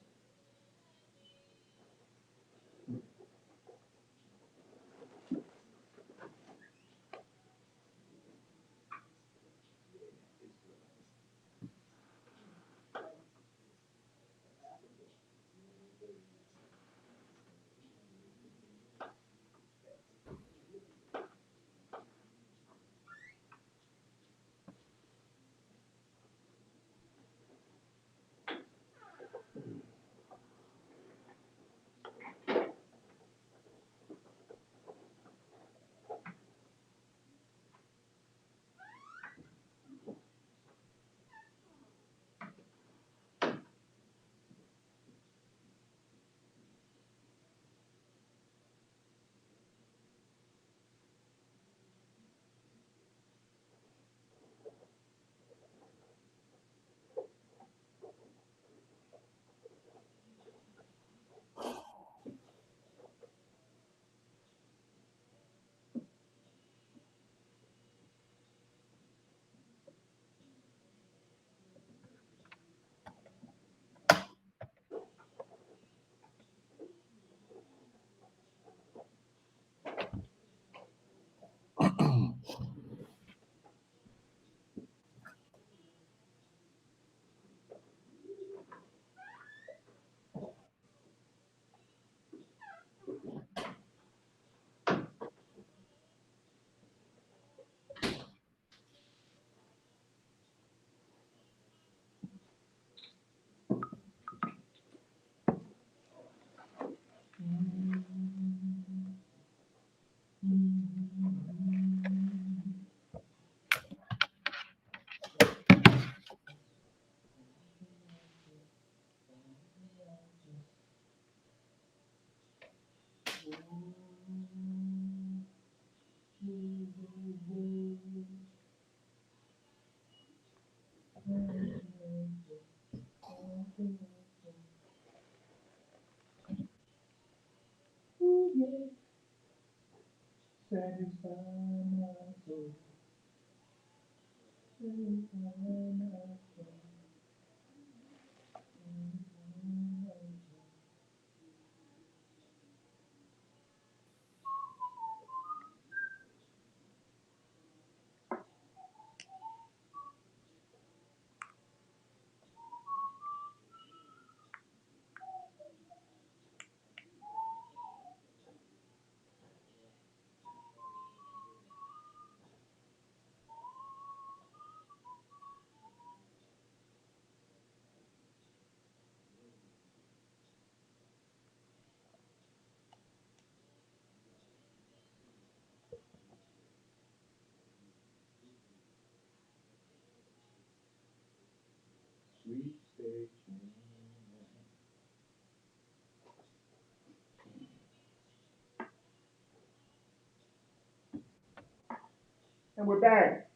And we're back.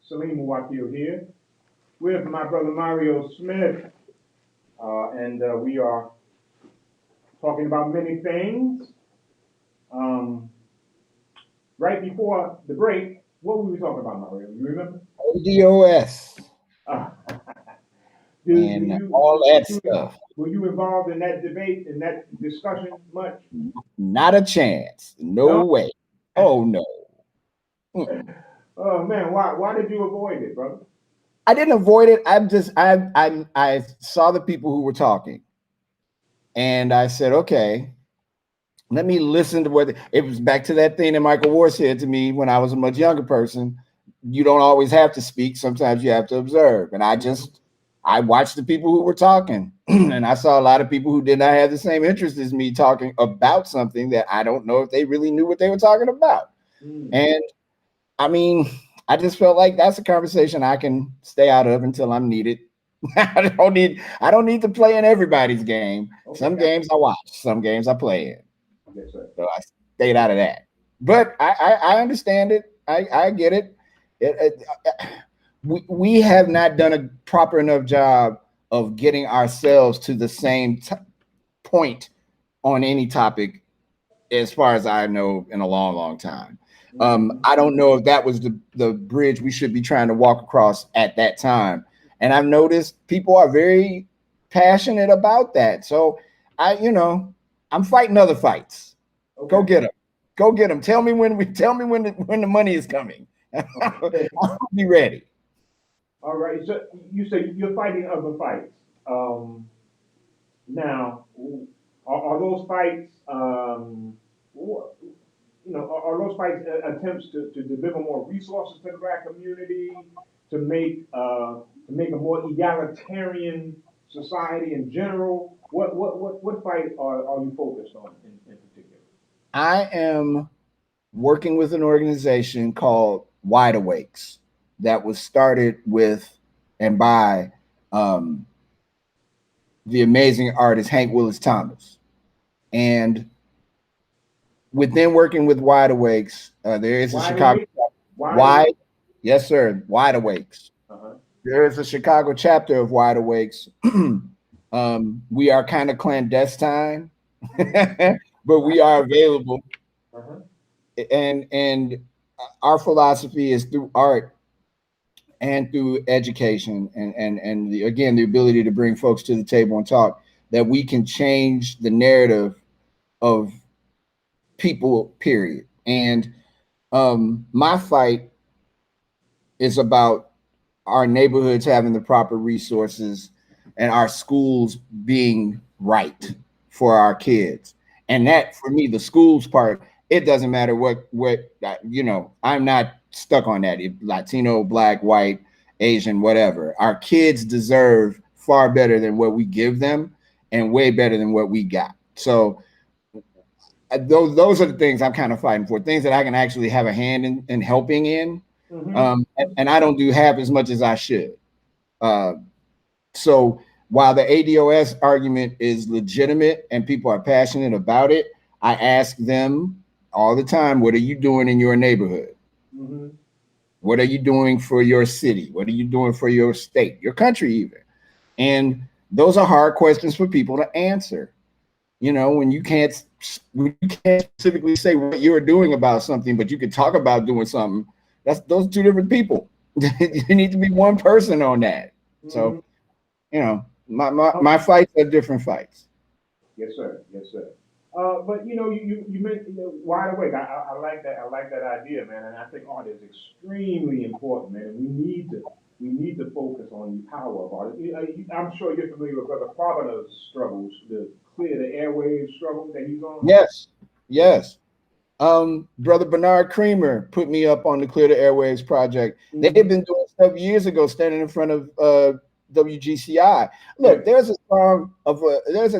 Salim Muwakkil here with my brother Mario Smith. And we are talking about many things. Right before the break, what were we talking about, Mario? You remember? ADOS Uh, and all that stuff. Were you involved in that debate, in that discussion much? Not a chance. No way. Oh no. Oh man, why did you avoid it, brother? I didn't avoid it. I saw the people who were talking, and I said, okay, let me listen to what it was. Back to that thing that Michael Ward said to me when I was a much younger person. You don't always have to speak. Sometimes you have to observe. And I watched the people who were talking, and I saw a lot of people who did not have the same interest as me talking about something that I don't know if they really knew what they were talking about. And I mean, I just felt like that's a conversation I can stay out of until I'm needed. I don't need to play in everybody's game. Okay. Some games I watch, some games I play in. Yes, sir. So I stayed out of that. But I understand it. I get it. We have not done a proper enough job of getting ourselves to the same point on any topic, as far as I know, in a long, long time. I don't know if that was the bridge we should be trying to walk across at that time. And I've noticed people are very passionate about that. So I'm fighting other fights. Okay. Go get them. Go get them. Tell me when the money is coming. I'll be ready. All right. So you say you're fighting other fights. Now, are those fights? Are those fights attempts to deliver more resources to the Black community, to make a more egalitarian society in general? What fight are you focused on in particular? I am working with an organization called Wide Awakes that was started with and by the amazing artist Hank Willis Thomas. And within working with Wide Awakes, there is a Chicago Wide, yes, sir, Wide Awakes. There is a Chicago chapter of Wide Awakes. We are kind of clandestine, but we are available. And our philosophy is through art and through education and again, the ability to bring folks to the table and talk, that we can change the narrative of people, period. And my fight is about our neighborhoods having the proper resources and our schools being right for our kids. And that, for me, the schools part, it doesn't matter what I'm not stuck on that. Latino, Black, white, Asian, whatever. Our kids deserve far better than what we give them and way better than what we got. So those are the things I'm kind of fighting for, things that I can actually have a hand in helping in. And I don't do half as much as I should. So while the ADOS argument is legitimate and people are passionate about it, I ask them all the time, what are you doing in your neighborhood? What are you doing for your city? What are you doing for your state, your country even? And those are hard questions for people to answer. You know, when you can't specifically say what you're doing about something, but you can talk about doing something. That's those two different people. You need to be one person on that. So, you know, my fights are different fights. Yes, sir. Yes, sir. But you know, you mentioned wide awake. I like that. I like that idea, man. And I think art is extremely important, man. And we need to focus on the power of art. I'm sure you're familiar with Brother Faber's struggles, the clear the airwaves struggle that he's on. Yes, yes. Brother Bernard Creamer put me up on the Clear the Airwaves project. They had been doing stuff years ago, standing in front of WGCI. Look, there's a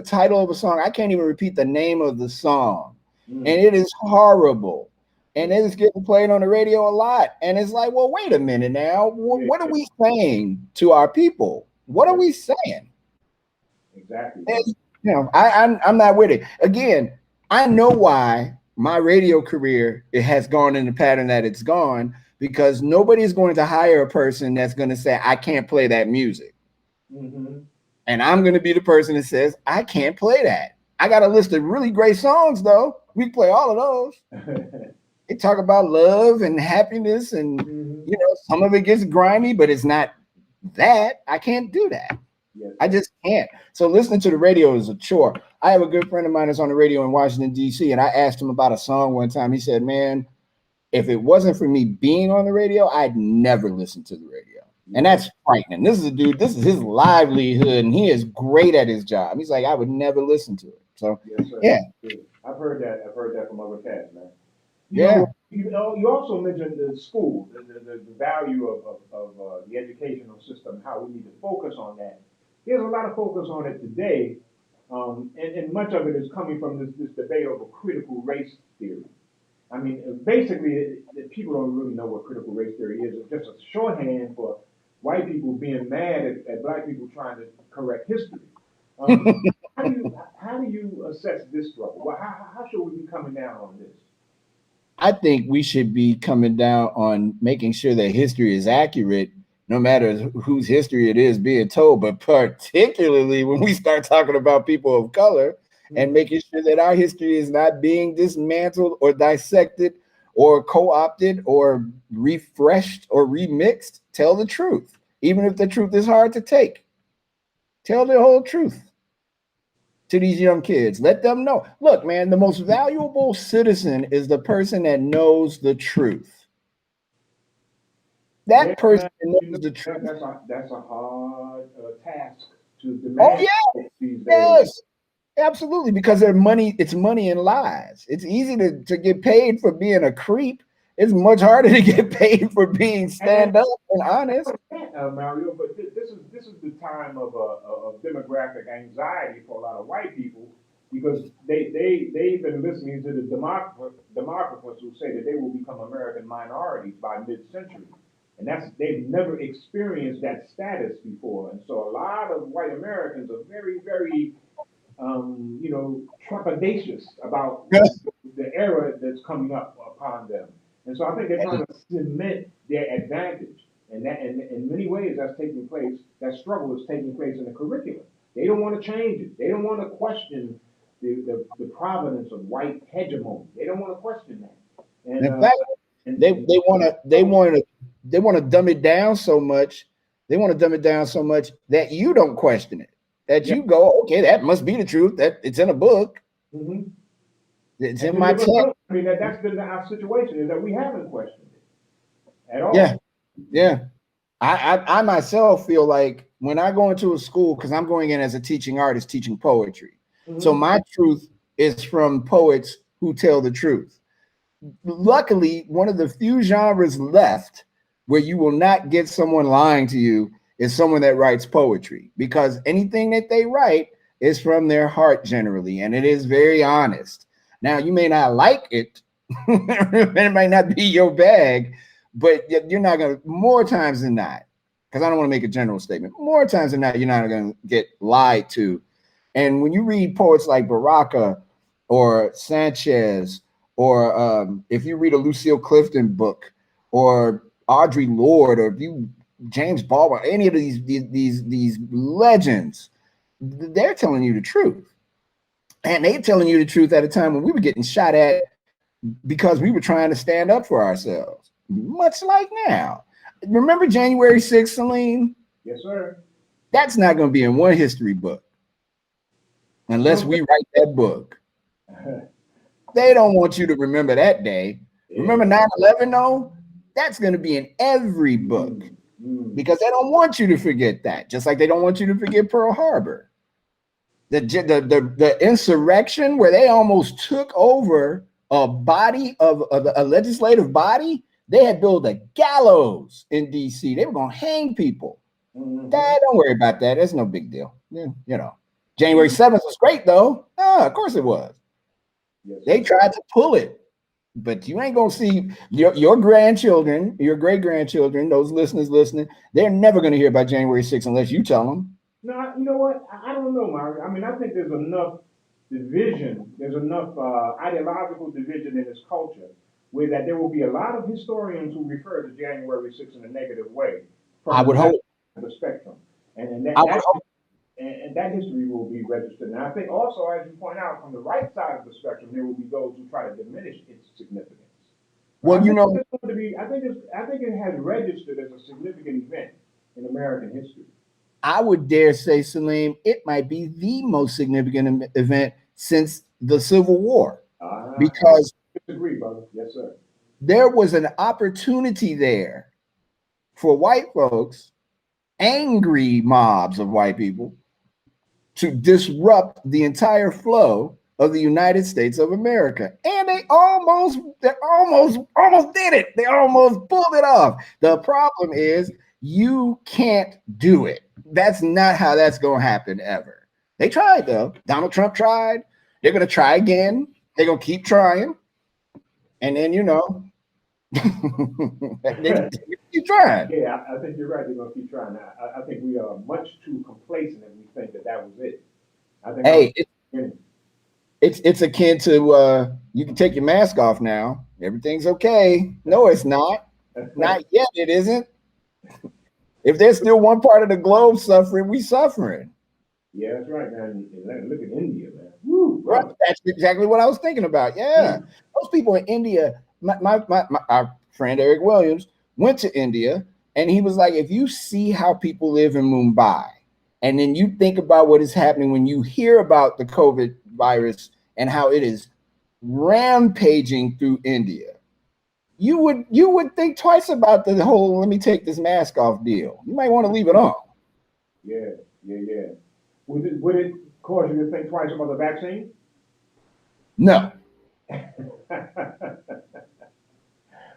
title of a song. I can't even repeat the name of the song, and it is horrible. And it is getting played on the radio a lot. And it's like, well, wait a minute now. What are we saying to our people? What are we saying? Exactly. And, you know, I'm not with it. Again, I know why my radio career it has gone in the pattern that it's gone, because nobody's going to hire a person that's going to say, I can't play that music. And I'm going to be the person that says, I can't play that. I got a list of really great songs, though. We play all of those. They talk about love and happiness, and you know, some of it gets grimy, but it's not that. I can't do that. I just can't. So listening to the radio is a chore. I have a good friend of mine that's on the radio in Washington, D.C., and I asked him about a song one time. He said, man, if it wasn't for me being on the radio, I'd never listen to the radio. And that's frightening. This is a dude, this is his livelihood, and he is great at his job. He's like, I would never listen to it. So, yeah. I've heard that. I've heard that from other cats, man. You also mentioned the school, the value of the educational system, how we need to focus on that. There's a lot of focus on it today, and much of it is coming from this debate over critical race theory. I mean, basically, people don't really know what critical race theory is. It's just a shorthand for white people being mad at black people trying to correct history. How do you assess this struggle? Well, how should we be coming down on this? I think we should be coming down on making sure that history is accurate, no matter whose history it is being told, but particularly when we start talking about people of color, and making sure that our history is not being dismantled or dissected or co-opted or refreshed or remixed. Tell the truth, even if the truth is hard to take. Tell the whole truth to these young kids. Let them know. Look, man, the most valuable citizen is the person that knows the truth. That person knows the truth. That's a hard task to demand. Oh, yeah. Yes. Absolutely, because their money, it's money and lies. It's easy to get paid for being a creep. It's much harder to get paid for being stand up and honest. Mario, but this is the time of demographic anxiety for a lot of white people, because they've been listening to the demographers who say that they will become American minorities by mid-century, and they've never experienced that status before, and so a lot of white Americans are very, very trepidatious about the era that's coming up upon them. And so I think they're trying to cement their advantage. And that, and in many ways, that's taking place, that struggle is taking place in the curriculum. They don't want to change it. They don't want to question the provenance of white hegemony. They don't want to question that. And, in fact, they want to dumb it down so much. They want to dumb it down so much that you don't question it. That you go, okay, that must be the truth. That it's in a book. It's in my text. I mean, that's been our situation, is that we haven't questioned it at all. Yeah. I myself feel like when I go into a school, because I'm going in as a teaching artist, teaching poetry. So my truth is from poets who tell the truth. Luckily, one of the few genres left where you will not get someone lying to you is someone that writes poetry, because anything that they write is from their heart generally, and it is very honest. Now, you may not like it, it might not be your bag, but you're not going to, more times than not, because I don't want to make a general statement, more times than not, you're not going to get lied to. And when you read poets like Baraka or Sanchez, or if you read a Lucille Clifton book, or Audre Lorde, or if you James Baldwin, any of these legends, they're telling you the truth. And they're telling you the truth at a time when we were getting shot at because we were trying to stand up for ourselves, much like now. Remember January 6th, Salim? Yes, sir. That's not going to be in one history book unless we write that book. They don't want you to remember that day. Yeah. Remember 9/11, though? That's going to be in every book because they don't want you to forget that, just like they don't want you to forget Pearl Harbor. The insurrection where they almost took over a body of a legislative body. They had built a gallows in DC. They were going to hang people. Don't worry about that. It's no big deal. Yeah, you know, January 7th was great, though. Of course it was. Yes. They tried to pull it, but you ain't going to see your grandchildren, your great-grandchildren, those listeners listening, they're never going to hear about January 6th unless you tell them. No, you know what? I don't know, Mark. I mean, I think there's enough division. There's enough ideological division in this culture where that there will be a lot of historians who refer to January 6th in a negative way. I would hope. The spectrum. And that history will be registered. And I think also, as you point out, from the right side of the spectrum, there will be those who try to diminish its significance. Well, you know, I think it has registered as a significant event in American history. I would dare say, Salim, it might be the most significant event since the Civil War. Because I disagree, brother. Yes, sir. There was an opportunity there for white folks, angry mobs of white people, to disrupt the entire flow of the United States of America. And they almost did it. They almost pulled it off. The problem is you can't do it. That's not how that's going to happen ever. They tried, though. Donald Trump tried. They're going to try again. They're going to keep trying. And then, you know, they keep trying. Yeah, I think you're right. They're going to keep trying. I think we are much too complacent if we think that was it. I think it's akin to you can take your mask off now. Everything's okay. No, it's not. Not yet. It isn't. If there's still one part of the globe suffering, we suffering. Yeah, that's right, man. Look at India, man. Woo, right. That's exactly what I was thinking about. Yeah. Those people in India, our friend Eric Williams went to India, and he was like, if you see how people live in Mumbai, and then you think about what is happening when you hear about the COVID virus and how it is rampaging through India, you would think twice about the whole let me take this mask off deal. You might want to leave it on. Yeah. Would it cause you to think twice about the vaccine? No.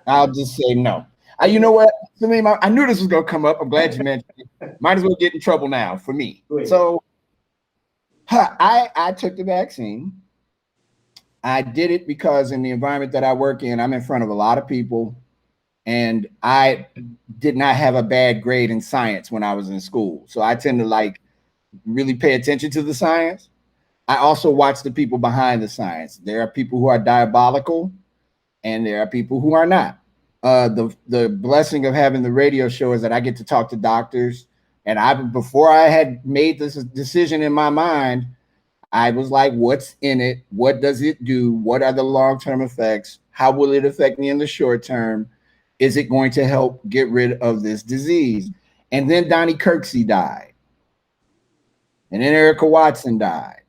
I'll just say no. You know what? I knew this was going to come up. I'm glad you mentioned it. Might as well get in trouble now for me. So I took the vaccine. I did it because in the environment that I work in, I'm in front of a lot of people, and I did not have a bad grade in science when I was in school. So I tend to really pay attention to the science. I also watch the people behind the science. There are people who are diabolical, and there are people who are not. The blessing of having the radio show is that I get to talk to doctors. And before I had made this decision in my mind, I was like, what's in it? What does it do? What are the long-term effects? How will it affect me in the short term? Is it going to help get rid of this disease? And then Donnie Kirksey died. And then Erica Watson died.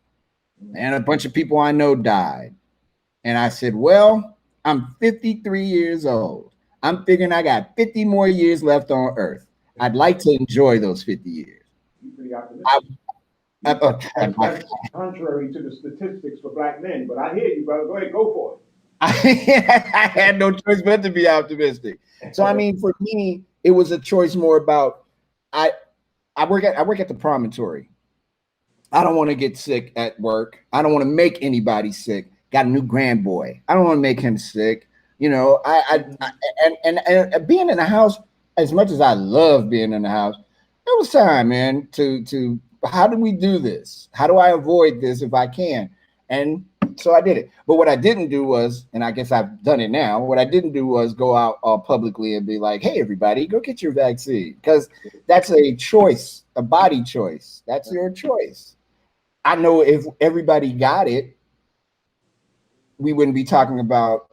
And a bunch of people I know died. And I said, well, I'm 53 years old. I'm figuring I got 50 more years left on Earth. I'd like to enjoy those 50 years. Contrary to the statistics for black men, but I hear you, brother. Go ahead, go for it. I had no choice but to be optimistic. So I mean, for me, it was a choice more about I work at the promontory. I don't want to get sick at work. I don't want to make anybody sick. Got a new grandboy. I don't want to make him sick. You know, and being in the house, as much as I love being in the house, it was time, man, to how do we do this? How do I avoid this if I can? And So I did it. But what I didn't do was, and I guess I've done it now, what I didn't do was go out all publicly and be like, hey, everybody, go get your vaccine. Because that's a choice, a body choice. That's your choice. I know if everybody got it, we wouldn't be talking about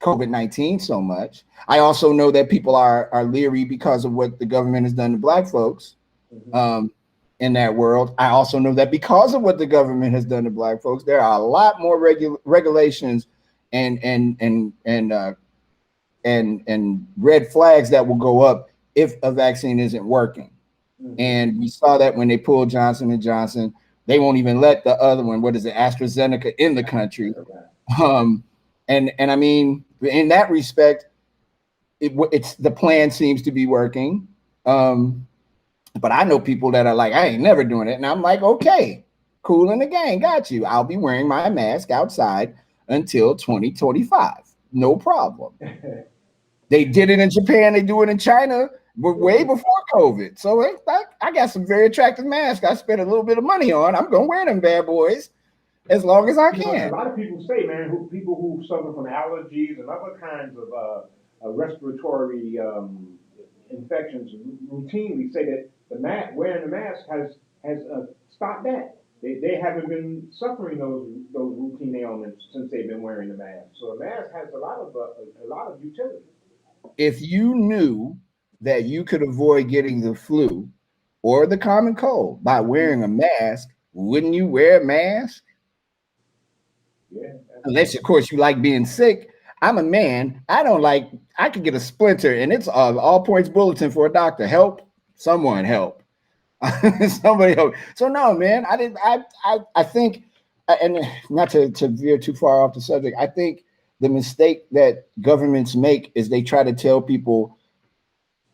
COVID-19 so much. I also know that people are leery because of what the government has done to Black folks. In that world. I also know that because of what the government has done to Black folks, there are a lot more regulations and red flags that will go up if a vaccine isn't working. And we saw that when they pulled Johnson & Johnson. They won't even let the other one, what is it, AstraZeneca, in the country. And I mean, in that respect, it's the plan seems to be working. But I know people that are like, I ain't never doing it. And I'm like, okay, cool in the gang, got you. I'll be wearing my mask outside until 2025. No problem. They did it in Japan. They do it in China way before COVID. So I got some very attractive masks I spent a little bit of money on. I'm going to wear them bad boys as long as I can. A lot of people say, man, people who suffer from allergies and other kinds of respiratory infections routinely say that wearing the mask has stopped that. They haven't been suffering those routine ailments since they've been wearing the mask. So the mask has a lot of utility. If you knew that you could avoid getting the flu or the common cold by wearing a mask, wouldn't you wear a mask? Yeah. Unless, of course, you like being sick. I'm a man. I could get a splinter, and it's all points bulletin for a doctor. Help, someone help. Somebody help. So no, man, I think, and not to veer too far off the subject, I think the mistake that governments make is they try to tell people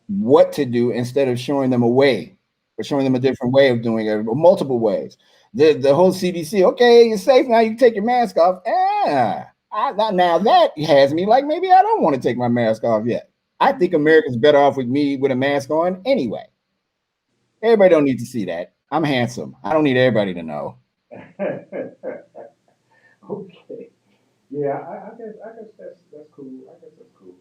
what to do instead of showing them a way or showing them a different way of doing it, or multiple ways. The whole CDC, okay, you're safe now, you can take your mask off. Now that has me like, maybe I don't want to take my mask off yet. I think America's better off with me with a mask on anyway. Everybody don't need to see that. I'm handsome. I don't need everybody to know. Okay. Yeah, I guess that's cool. I guess that's cool.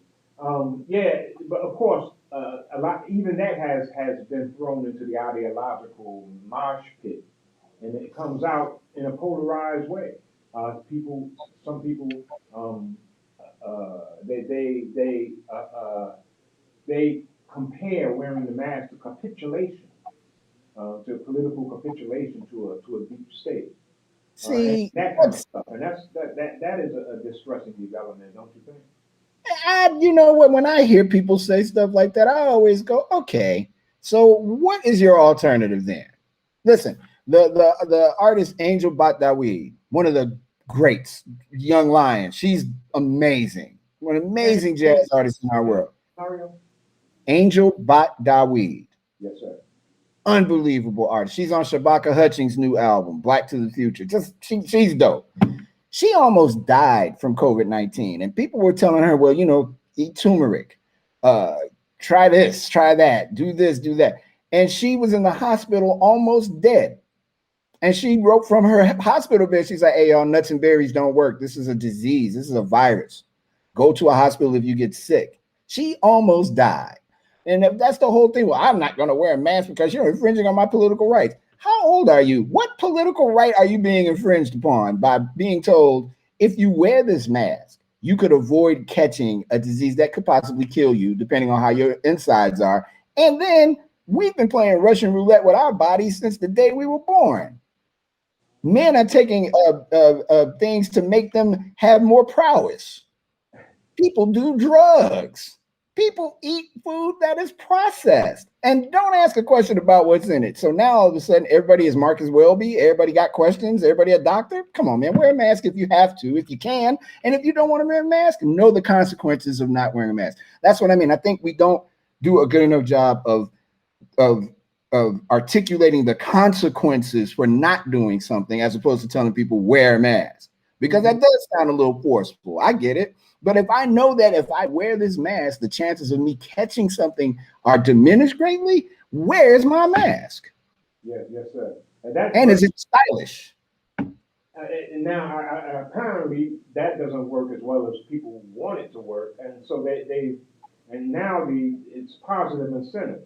Yeah, but of course, a lot, even that has been thrown into the ideological mosh pit, and it comes out in a polarized way. Some people, they compare wearing the mask to capitulation, to political capitulation to a deep state. See, that kind of stuff, and that is a distressing development, don't you think? you know what? When I hear people say stuff like that, I always go, okay. So what is your alternative then? Listen, the artist Angel Batdawi, one of the greats, Young Lion, she's amazing. One amazing jazz artist in our world. Mario? Angel Batdawi. Yes, sir. Unbelievable artist. She's on Shabaka Hutchings' new album, Black to the Future. She's dope. She almost died from COVID-19, and people were telling her, well, eat turmeric, try this, try that, do this, do that. And she was in the hospital almost dead. And she wrote from her hospital bed, she's like, hey, y'all, nuts and berries don't work. This is a disease. This is a virus. Go to a hospital if you get sick. She almost died. And if that's the whole thing, well, I'm not going to wear a mask because you're infringing on my political rights. How old are you? What political right are you being infringed upon by being told if you wear this mask, you could avoid catching a disease that could possibly kill you, depending on how your insides are? And then we've been playing Russian roulette with our bodies since the day we were born. Men are taking things to make them have more prowess. People do drugs. People eat food that is processed and don't ask a question about what's in it. So now all of a sudden, everybody is Marcus Welby. Everybody got questions. Everybody a doctor. Come on, man. Wear a mask if you have to, if you can. And if you don't want to wear a mask, know the consequences of not wearing a mask. That's what I mean. I think we don't do a good enough job of articulating the consequences for not doing something as opposed to telling people wear a mask. Because that does sound a little forceful. I get it. But if I know that if I wear this mask, the chances of me catching something are diminished greatly, where's my mask? Yes, sir. And is it stylish? And now, apparently, that doesn't work as well as people want it to work, and so and now it's positive incentive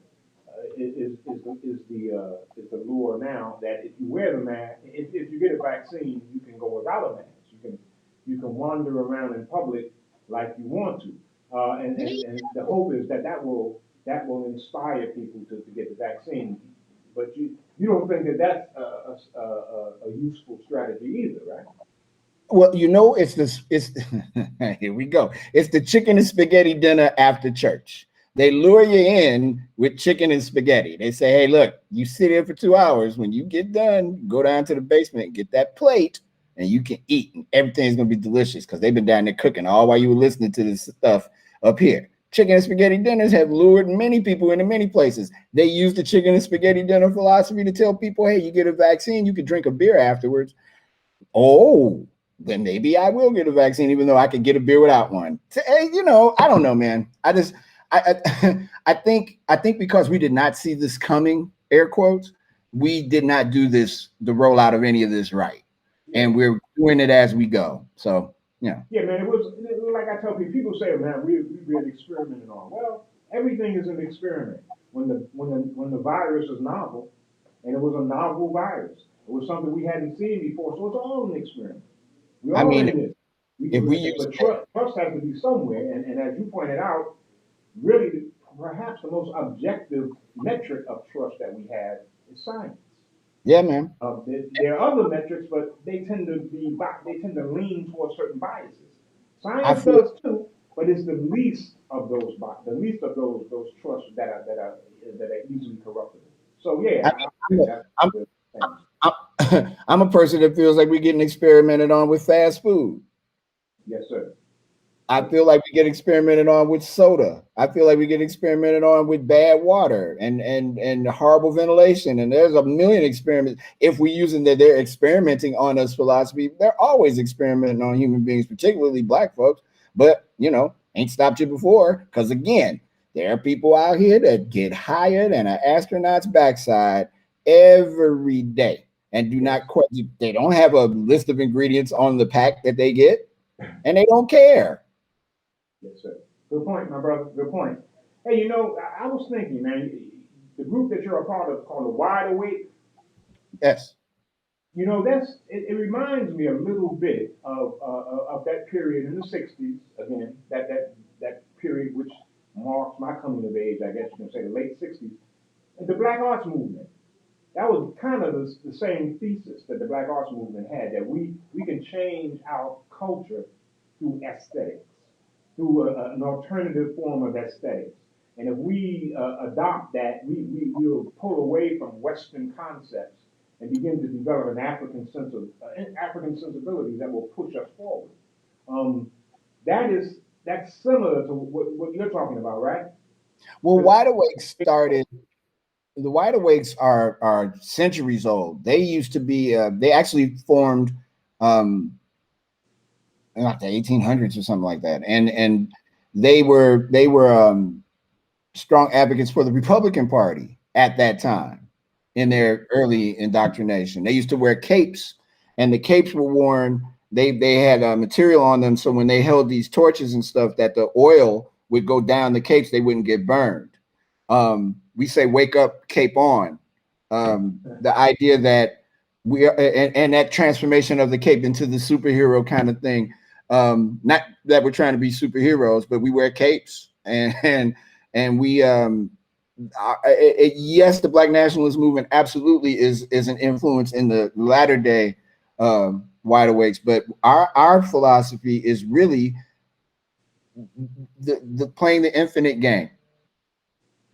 is the lure now that if you wear the mask, if you get a vaccine, you can go without a mask. You can wander around in public like you want to, and the hope is that will inspire people to get the vaccine. But you don't think that that's a useful strategy either, right? Well, it's this. It's here we go. It's the chicken and spaghetti dinner after church. They lure you in with chicken and spaghetti. They say, "Hey, look, you sit here for 2 hours. When you get done, go down to the basement and get that plate, and you can eat, and everything's gonna be delicious because they've been down there cooking all while you were listening to this stuff up here." Chicken and spaghetti dinners have lured many people into many places. They use the chicken and spaghetti dinner philosophy to tell people, "Hey, you get a vaccine, you can drink a beer afterwards." Oh, then maybe I will get a vaccine, even though I could get a beer without one. I don't know, man. I think because we did not see this coming, air quotes, we did not do the rollout of any of this right, and we're doing it as we go. So, Yeah, man. It was like I tell people. People say, "Man, we really experimented on." Well, everything is an experiment. When the virus is novel, and it was a novel virus, it was something we hadn't seen before, so it's all an experiment. We I all mean, in this. if we use, But trust has to be somewhere, and as you pointed out, really, perhaps the most objective metric of trust that we have is science. yeah, man. There are other metrics, but they tend to lean towards certain biases. I Science feel, does too, but it's the least of those trusts that are easily corruptible. So I yeah, I mean, think that's I'm, the thing. I'm a person that feels like we're getting experimented on with fast food. Yes, sir. I Yes, feel like we get experimented on with soda. I feel like we get experimented on with bad water and horrible ventilation. And there's a million experiments. If we're using that they're experimenting on us philosophy, they're always experimenting on human beings, particularly black folks. But ain't stopped you before. Because again, there are people out here that get higher than an astronaut's backside every day and do yes, not question. They don't have a list of ingredients on the pack that they get, and they don't care. yes, sir. Good point, my brother. Good point. Hey, I was thinking, man, the group that you're a part of called the Wide Awake. Yes. It reminds me a little bit of that period in the '60s. Again, that period which marks my coming of age. I guess you can say the late '60s, and the Black Arts Movement. That was kind of the same thesis that the Black Arts Movement had, that we can change our culture through aesthetics, through an alternative form of aesthetics. And if we adopt that, we'll pull away from Western concepts and begin to develop an African sensibility that will push us forward. Um, that's similar to what you're talking about, right? Well, Because Wide Awake started. The Wide Awakes are centuries old. They used to be. They actually formed, in like the 1800s or something like that, and they were strong advocates for the Republican Party at that time in their early indoctrination. They used to wear capes, and the capes were worn. They had material on them, so when they held these torches and stuff, that the oil would go down the capes, they wouldn't get burned. We say "wake up, cape on." The idea that we are, and that transformation of the cape into the superhero kind of thing. Not that we're trying to be superheroes, but we wear capes, and we yes, the Black nationalist movement absolutely is an influence in the latter day Wide Awakes, but our philosophy is really the playing the infinite game,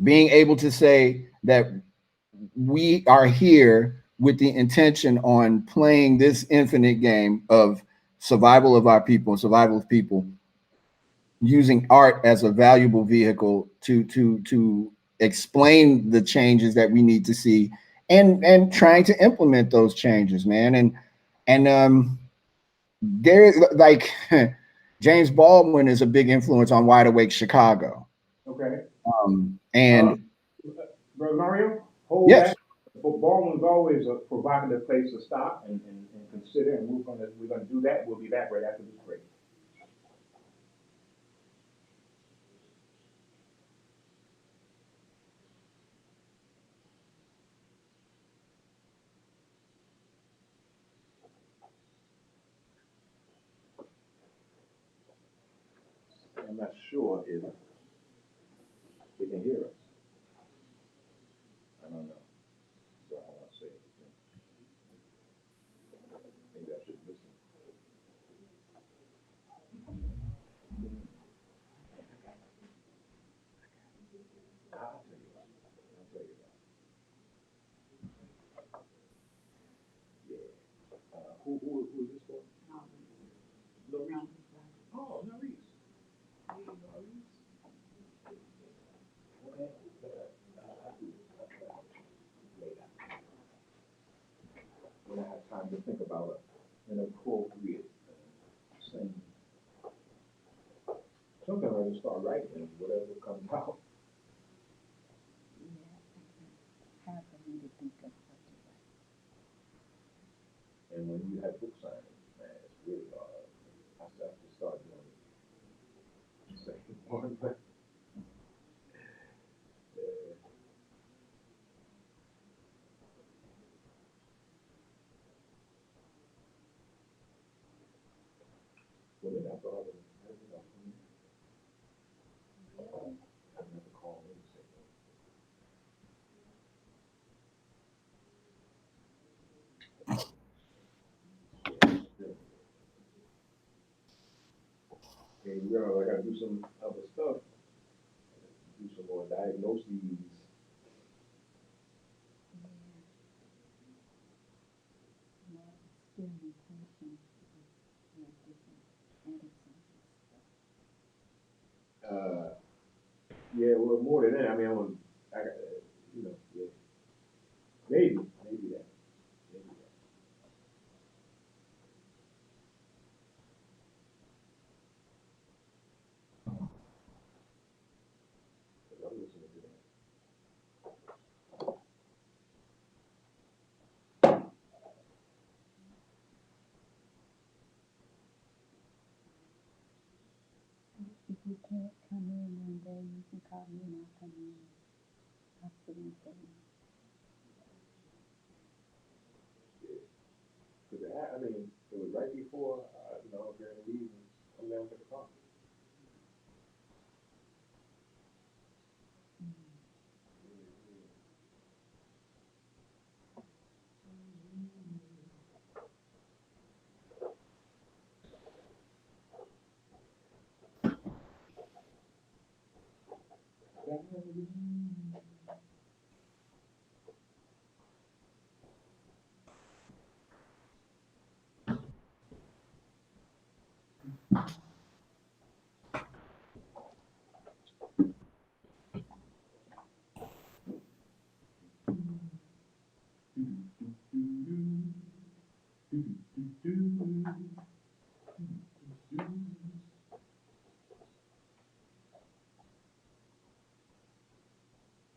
being able to say that we are here with the intention on playing this infinite game of survival of our people, survival of people, using art as a valuable vehicle to explain the changes that we need to see, and trying to implement those changes, man. And there, like, James Baldwin is a big influence on Wide Awake Chicago. Okay. Uh, And Brother Mario, hold yes, that. Baldwin's always a provocative place to stop and sit there and we're gonna do that. We'll be back right after this break. I'm not sure if they can hear us. I don't know. So I want to say it. Maybe I should listen. I'll tell you about it. I'll tell you about it. Yeah. Who is this for? Maurice. Oh, Maurice. Hey, Maurice. Okay. I'll do it later. When I have time to think about an appropriate thing. Sometimes I just start writing and whatever comes out. Yeah, hard for me to think of what to write. And when you have book signings, man, it's really hard. I have to start doing it. Second one, but well, then I thought I was I never call in and say no. And you know, I gotta do some other stuff, do some more diagnoses. Yeah, experimentation with different medicines and stuff. Yeah, well, more than that, I mean, I got, you know, yeah, maybe that, maybe that. 'Cause I'm listening to that. If you can't come in one day, you can call me and I'll come in. I'll sit in for you. Because I mean, it was right before, you know, during the evening, I'm down to the coffee.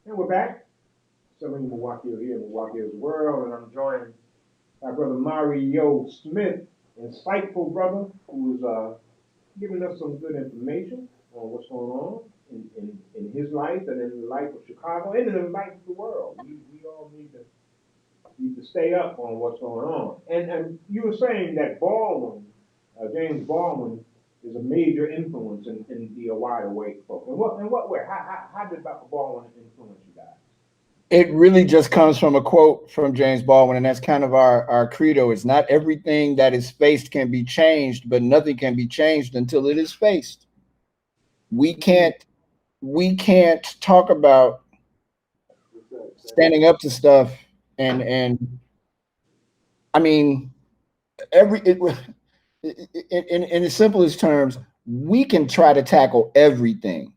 And we're back. Salim Muwakkil here in Muwakkil'S world, and I'm joined by Brother Mario Smith, insightful brother, who is giving us some good information on what's going on in his life and in the life of Chicago and in the life of the world. We all need to stay up on what's going on. And you were saying that Baldwin, James Baldwin, is a major influence in the wide awake folk. In what way? How did Dr. Baldwin influence you guys? It really just comes from a quote from James Baldwin, and that's kind of our credo. It's not everything that is faced can be changed, but nothing can be changed until it is faced. We can't talk about standing up to stuff and I mean in the simplest terms, we can try to tackle everything,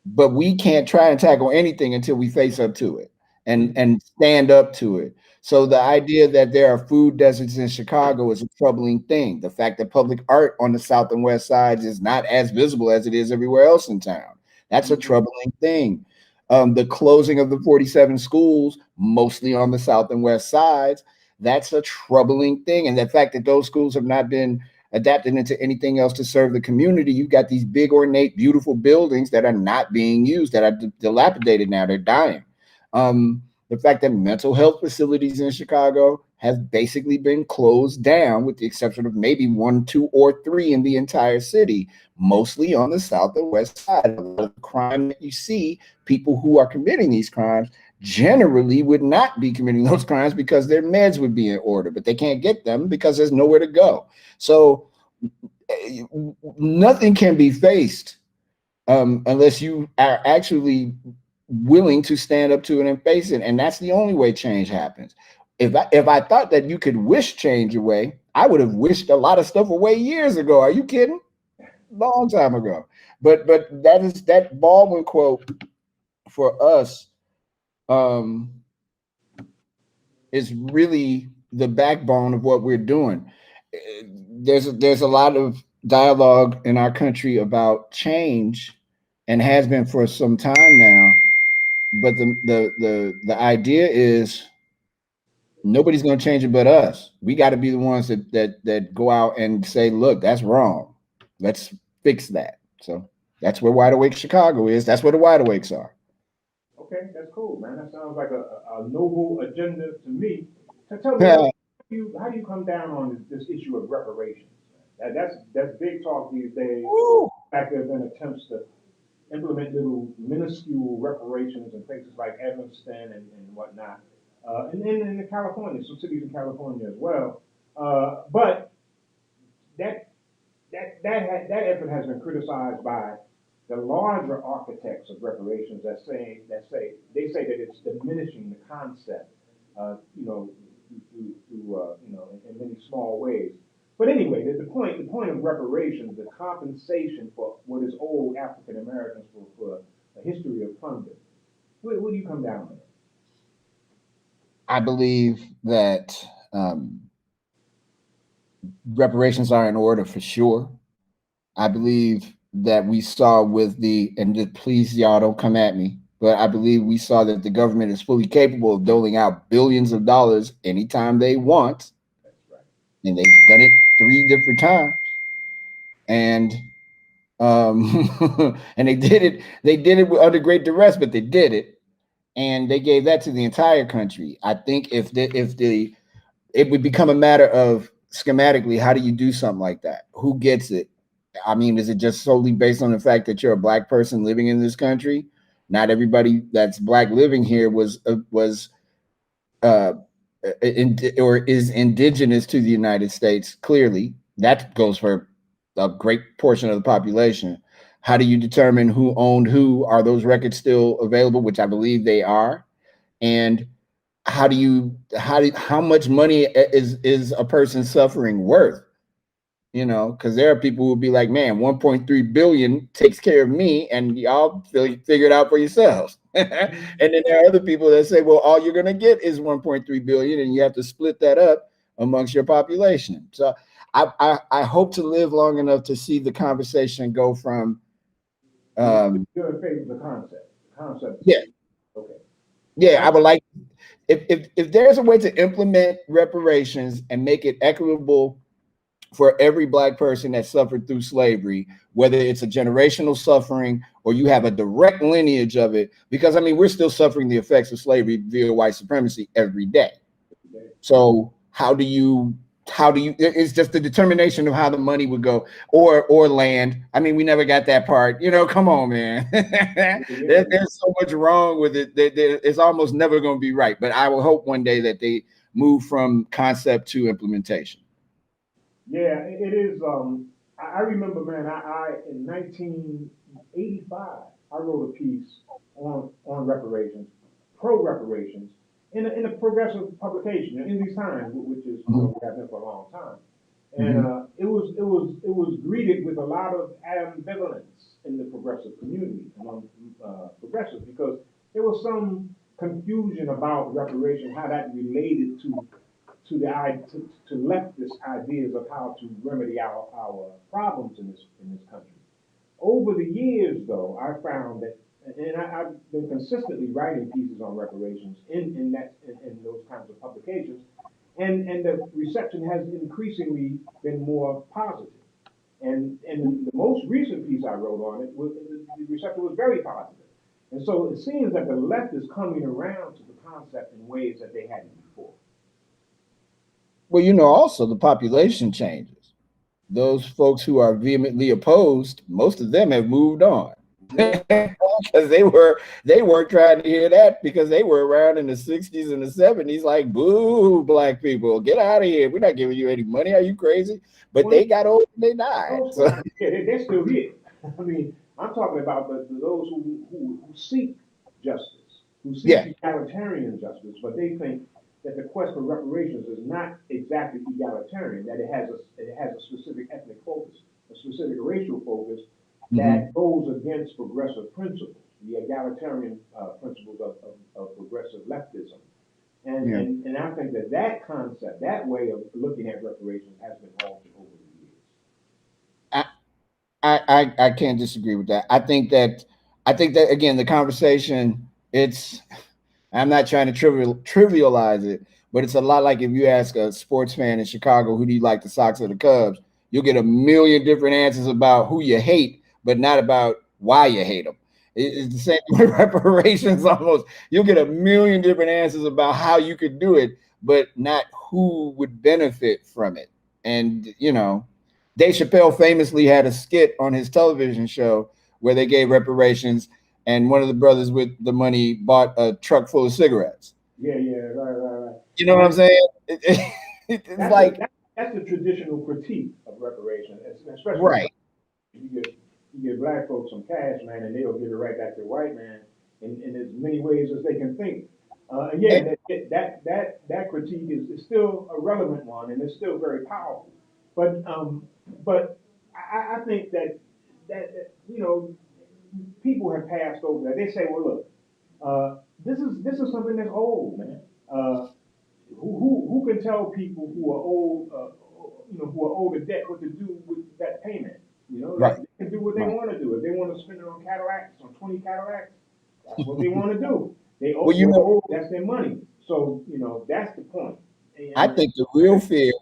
but we can't try and tackle anything until we face up to it and stand up to it. So the idea that there are food deserts in Chicago is a troubling thing. The fact that public art on the south and west sides is not as visible as it is everywhere else in town, that's a troubling thing. The closing of the 47 schools, mostly on the south and west sides, That's a troubling thing. And the fact that those schools have not been adapted into anything else to serve the community, you've got these big, ornate, beautiful buildings that are not being used, that are dilapidated now. They're dying. The fact that mental health facilities in Chicago have basically been closed down, with the exception of maybe one, two, or three in the entire city, mostly on the south and west side. A lot of the crime that you see, people who are committing these crimes generally would not be committing those crimes because their meds would be in order, but they can't get them because there's nowhere to go. So nothing can be faced unless you are actually willing to stand up to it and face it. And that's the only way change happens. If I thought that you could wish change away, I would have wished a lot of stuff away years ago. Are you kidding? Long time ago. But that Baldwin quote for us is really the backbone of what we're doing. There's a lot of dialogue in our country about change, and has been for some time now. But the idea is nobody's going to change it but us. We got to be the ones that go out and say, look, that's wrong. Let's fix that. So that's where Wide Awake Chicago is. That's where the Wide Awakes are. Okay, that's cool, man. That sounds like a noble agenda to me. So tell me, how do you come down on this issue of reparations? That's big talk these days. In fact, there have been attempts to implement little minuscule reparations in places like Evanston and whatnot, and then in California, some cities in California as well. But that that effort has been criticized by the larger architects of reparations that say that it's diminishing the concept, you know, you know, in many small ways. But anyway, the point of reparations, the compensation for what is owed African Americans for a history of plunder. Where do you come down on it? I believe that reparations are in order for sure. I believe that we saw with and please y'all don't come at me, but I believe we saw that the government is fully capable of doling out billions of dollars anytime they want. That's right. And they've done it 3 different times. And and they did it under great duress, but they did it. And they gave that to the entire country. I think if it would become a matter of schematically, how do you do something like that? Who gets it? I mean, is it just solely based on the fact that you're a black person living in this country? Not everybody that's black living here was or is indigenous to the United States. Clearly, that goes for a great portion of the population. How do you determine who owned who? Are those records still available? Which I believe they are. And how much money is a person suffering worth? You know, because there are people who will be like, man, 1.3 billion takes care of me, and y'all figure it out for yourselves. And then there are other people that say, well, all you're going to get is 1.3 billion, and you have to split that up amongst your population. So I hope to live long enough to see the conversation go from You're in favor of the concept. The concept. Yeah. Okay. Yeah, I would like if there's a way to implement reparations and make it equitable for every black person that suffered through slavery, whether it's a generational suffering or you have a direct lineage of it, because I mean, we're still suffering the effects of slavery via white supremacy every day. So how do you, it's just the determination of how the money would go, or land. I mean, we never got that part, you know, come on, man. There's so much wrong with it that it's almost never going to be right. But I will hope one day that they move from concept to implementation. Yeah, it is. I remember, man. I in 1985, I wrote a piece on reparations, pro reparations, in a progressive publication in these times, which is we have been for a long time, and it was greeted with a lot of ambivalence in the progressive community among progressives, because there was some confusion about reparations, how that related to leftist ideas of how to remedy our problems in this country. Over the years, though, I found that, and I've been consistently writing pieces on reparations in those kinds of publications, and the reception has increasingly been more positive. And the most recent piece I wrote on it was the reception was very positive. And so it seems that the left is coming around to the concept in ways that they hadn't before. Well, you know, also the population changes. Those folks who are vehemently opposed, most of them have moved on. Because they weren't trying to hear that because they were around in the 60s and the 70s, like, boo, black people, get out of here. We're not giving you any money. Are you crazy? But they got old and they died. So. Yeah, they're still here. I mean, I'm talking about those who seek justice, who seek egalitarian justice, but they think that the quest for reparations is not exactly egalitarian, that it has a specific ethnic focus, a specific racial focus that goes against progressive principles, the egalitarian principles of progressive leftism. And I think that concept, that way of looking at reparations has been altered over the years. I can't disagree with that. I think that again, the conversation, I'm not trying to trivialize it, but it's a lot like if you ask a sports fan in Chicago, who do you like, the Sox or the Cubs? You'll get a million different answers about who you hate, but not about why you hate them. It's the same with reparations almost. You'll get a million different answers about how you could do it, but not who would benefit from it. And, you know, Dave Chappelle famously had a skit on his television show where they gave reparations, and one of the brothers with the money bought a truck full of cigarettes. Yeah, right. You know what I'm saying? It's that's the traditional critique of reparations, especially right. You get black folks some cash, man, and they'll give it right back to the white man in as many ways as they can think. That critique is still a relevant one, and it's still very powerful. But I think that you know, people have passed over that. They say, well, look, this is something that's old, man. Who can tell people who are old, who are owed a debt, what to do with that payment? You know, right. They can do what they want to do. If they want to spend it on cataracts, on 20 cataracts, that's what they want to do. They owe, that's their money. So, you know, that's the point. I think the real fear,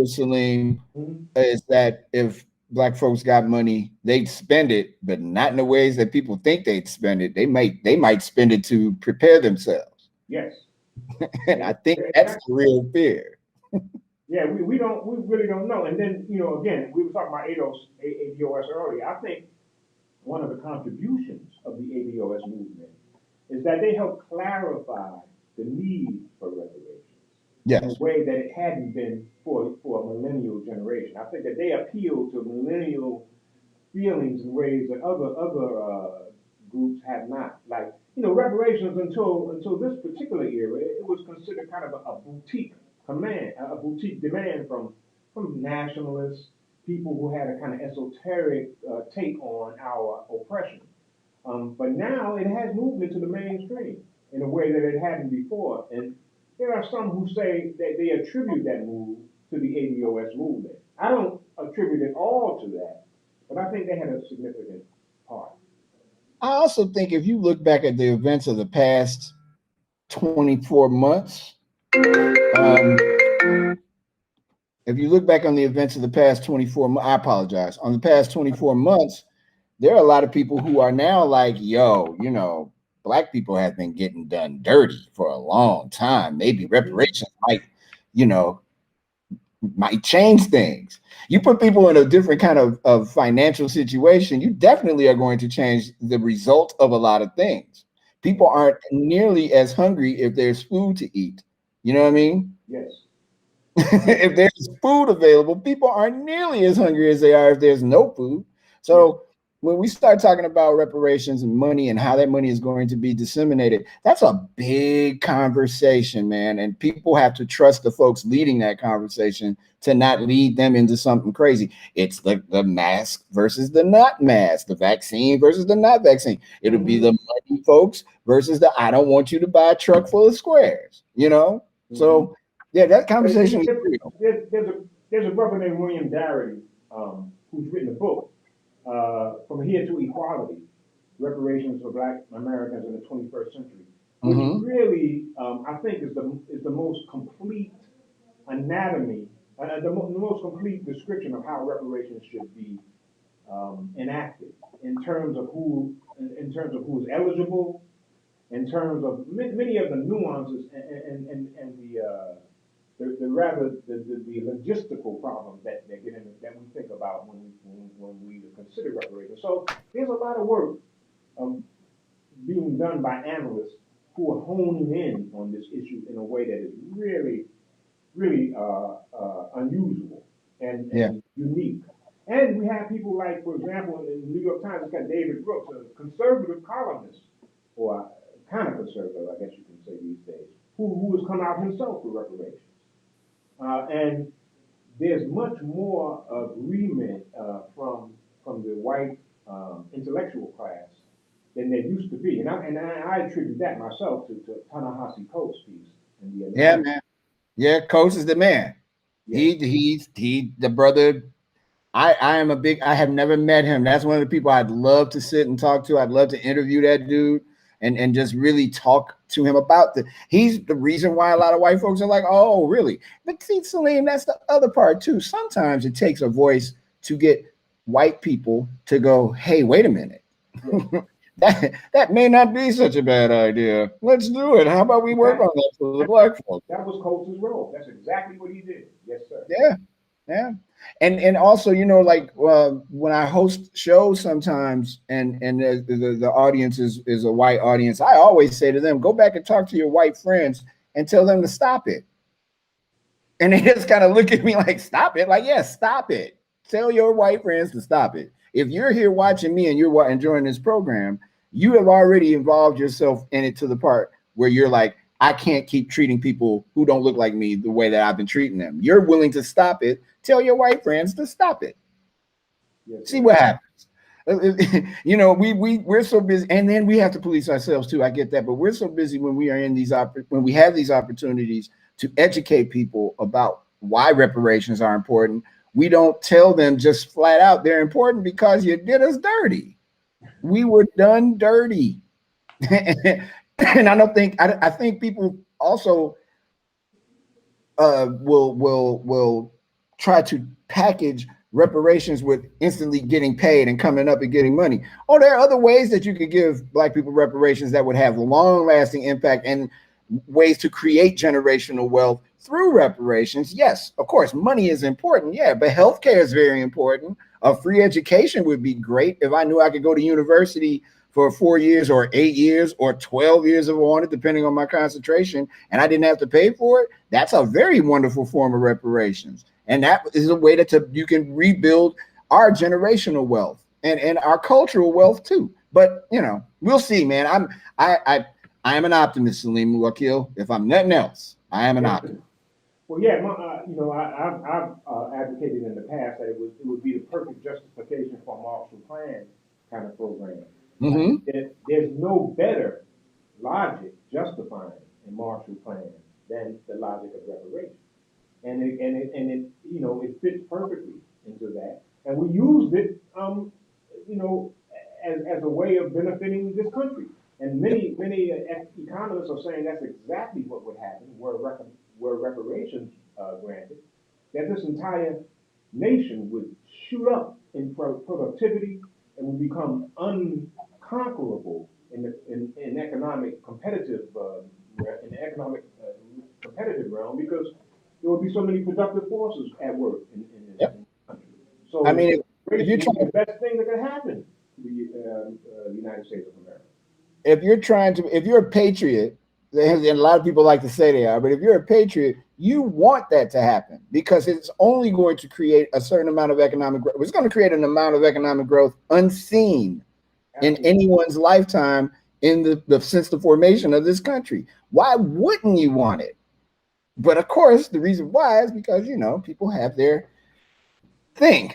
Salim, is that if black folks got money, they'd spend it, but not in the ways that people think they'd spend it. They might spend it to prepare themselves. Yes. And I think that's the real fear. Yeah, we really don't know. And then, you know, again, we were talking about ADOS earlier. I think one of the contributions of the ADOS movement is that they help clarify the need for reparations in a way that it hadn't been for a millennial generation. I think that they appeal to millennial feelings in ways that other groups have not. Like, you know, reparations until this particular era, it was considered kind of a boutique demand from nationalists, people who had a kind of esoteric take on our oppression. But now it has moved into the mainstream in a way that it hadn't before. And there are some who say that they attribute that move to the ADOS movement. I don't attribute it all to that, but I think they had a significant part. I also think if you look back at the events of the past 24 months, if you look back on the events of the past 24 months, I apologize, on the past 24 months, there are a lot of people who are now like, yo, you know, black people have been getting done dirty for a long time. Maybe reparations might change things. You put people in a different kind of financial situation, you definitely are going to change the result of a lot of things. People aren't nearly as hungry if there's food to eat. You know what I mean? Yes. If there's food available, people aren't nearly as hungry as they are if there's no food. So when we start talking about reparations and money and how that money is going to be disseminated, that's a big conversation, man. And people have to trust the folks leading that conversation to not lead them into something crazy. It's the mask versus the not mask, the vaccine versus the not vaccine. It'll be the money folks versus the I don't want you to buy a truck full of squares, you know? So yeah, that conversation is real. There's a brother named William Darity who's written a book, From Here to Equality, Reparations for Black Americans in the 21st Century. which Mhm. really, I think, is the most complete anatomy, the most complete description of how reparations should be enacted in terms of who is eligible, in terms of many of the nuances and the rather the logistical problems that get in that we think about when we consider reparations. So there's a lot of work being done by analysts who are honing in on this issue in a way that is really unusual and unique. And we have people like, for example, in the New York Times, it's got David Brooks, a conservative columnist, or kind of conservative, I guess you can say these days, who has come out himself for reparations. And there's much more agreement from the white intellectual class than there used to be. And I attribute that myself to Ta-Nehisi Coates' piece in the Yeah, Atlantic. man. Yeah, Coach is the man. Yeah. He's the brother. I am a big, I have never met him. That's one of the people I'd love to sit and talk to. I'd love to interview that dude and just really talk to him about he's the reason why a lot of white folks are like, oh, really? But see, Salim, that's the other part too. Sometimes it takes a voice to get white people to go, hey, wait a minute. Yeah. That may not be such a bad idea. Let's do it. How about we work on that for the black folks? That was Coates' role. That's exactly what he did. Yes, sir. Yeah. Yeah. And also, you know, like when I host shows sometimes and the audience is a white audience, I always say to them, go back and talk to your white friends and tell them to stop it. And they just kind of look at me like, stop it? Like, yeah, stop it. Tell your white friends to stop it. If you're here watching me and you're enjoying this program, you have already involved yourself in it to the part where you're like, I can't keep treating people who don't look like me the way that I've been treating them. You're willing to stop it. Tell your white friends to stop it. Yes, See what happens. You know, we're so busy, and then we have to police ourselves too. I get that, but we're so busy when we are in when we have these opportunities to educate people about why reparations are important. We don't tell them just flat out they're important because you did us dirty. We were done dirty. And I think people also will try to package reparations with instantly getting paid and coming up and getting money. Oh, there are other ways that you could give black people reparations that would have long lasting impact and ways to create generational wealth through reparations. Yes, of course, money is important. Yeah, but healthcare is very important. A free education would be great. If I knew I could go to university for 4 years or 8 years or 12 years if I wanted, depending on my concentration, and I didn't have to pay for it, that's a very wonderful form of reparations. And that is a way that you can rebuild our generational wealth and our cultural wealth too. But you know, we'll see, man. I am an optimist, Salim Muwakkil. If I'm nothing else, I am an optimist. Well, yeah, you know, I've advocated in the past that it would be the perfect justification for a Marshall Plan kind of program. Mm-hmm. There's no better logic justifying a Marshall Plan than the logic of reparations, and it you know it fits perfectly into that, and we used it you know as a way of benefiting this country, and many economists are saying that's exactly what would happen were reparations granted, that this entire nation would shoot up in productivity and would become unconquerable in economic competitive competitive realm because there would be so many productive forces at work in this country. So I mean, if you're trying the best thing that could happen to the United States of America. if you're a patriot, and a lot of people like to say they are, but if you're a patriot, you want that to happen because it's only going to create a certain amount of economic growth. It's going to create an amount of economic growth unseen in anyone's lifetime since the formation of this country. Why wouldn't you want it? But of course, the reason why is because, you know, people have their thing.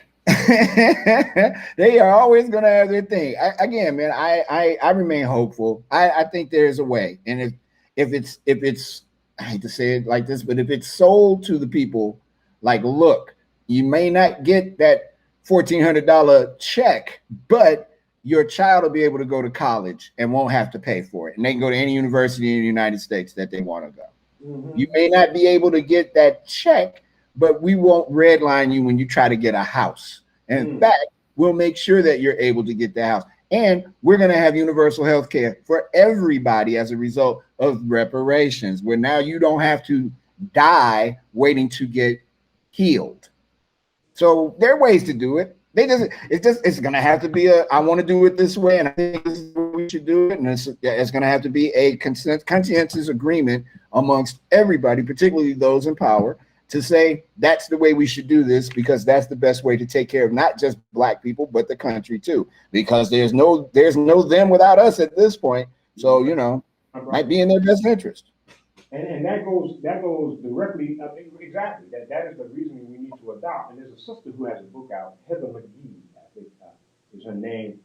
They are always going to have their thing. Again, man, I remain hopeful. I think there's a way. And if it's, I hate to say it like this, but if it's sold to the people, like, look, you may not get that $1,400 check, but your child will be able to go to college and won't have to pay for it. And they can go to any university in the United States that they want to go. You may not be able to get that check, but we won't redline you when you try to get a house. And in fact, we'll make sure that you're able to get the house. And we're going to have universal health care for everybody as a result of reparations, where now you don't have to die waiting to get healed. So there are ways to do it. It's going to have to be I want to do it this way, and I think this is where we should do it. And it's going to have to be a conscientious agreement amongst everybody, particularly those in power, to say that's the way we should do this, because that's the best way to take care of not just Black people, but the country too, because there's no them without us at this point. So, might be in their best interest. And that goes directly, exactly. That is the reason we need to adopt. And there's a sister who has a book out, Heather McGee, I think is her name,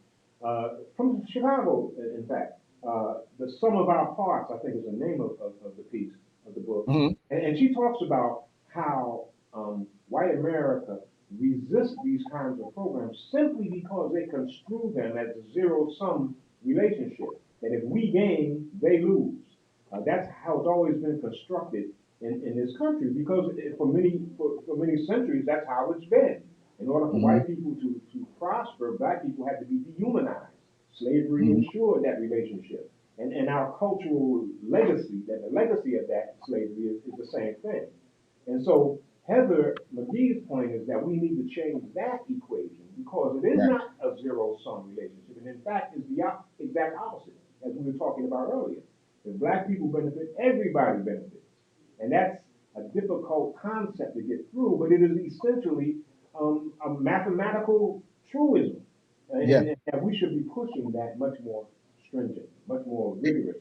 from Chicago, in fact. The Sum of Our Parts, I think, is the name of the piece of the book. And she talks about how white America resists these kinds of programs simply because they construe them as a zero-sum relationship. That if we gain, they lose. That's how it's always been constructed in this country, because for many centuries, that's how it's been. In order for white people to prosper, Black people had to be dehumanized. Slavery ensured that relationship. And our cultural legacy, that the legacy of that slavery is the same thing. And so Heather McGee's point is that we need to change that equation, because it is not a zero-sum relationship. And in fact, it's the exact opposite, as we were talking about earlier. If Black people benefit, everybody benefits. And that's a difficult concept to get through, but it is essentially a mathematical truism. And we should be pushing that much more stringent, much more rigorously.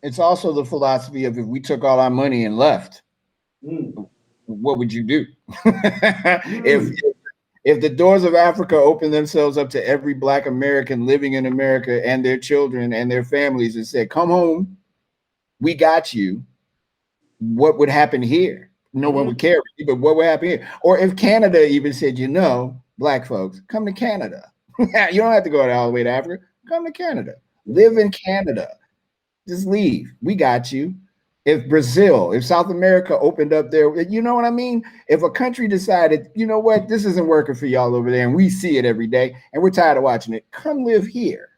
It's also the philosophy of, if we took all our money and left, what would you do? If the doors of Africa opened themselves up to every Black American living in America and their children and their families and said, come home, we got you, what would happen here? No one would care, but what would happen here? Or if Canada even said, Black folks, come to Canada. You don't have to go all the way to Africa. Come to Canada. Live in Canada. Just leave. We got you. If South America opened up there, you know what I mean? If a country decided, you know what, this isn't working for y'all over there, and we see it every day, and we're tired of watching it, come live here.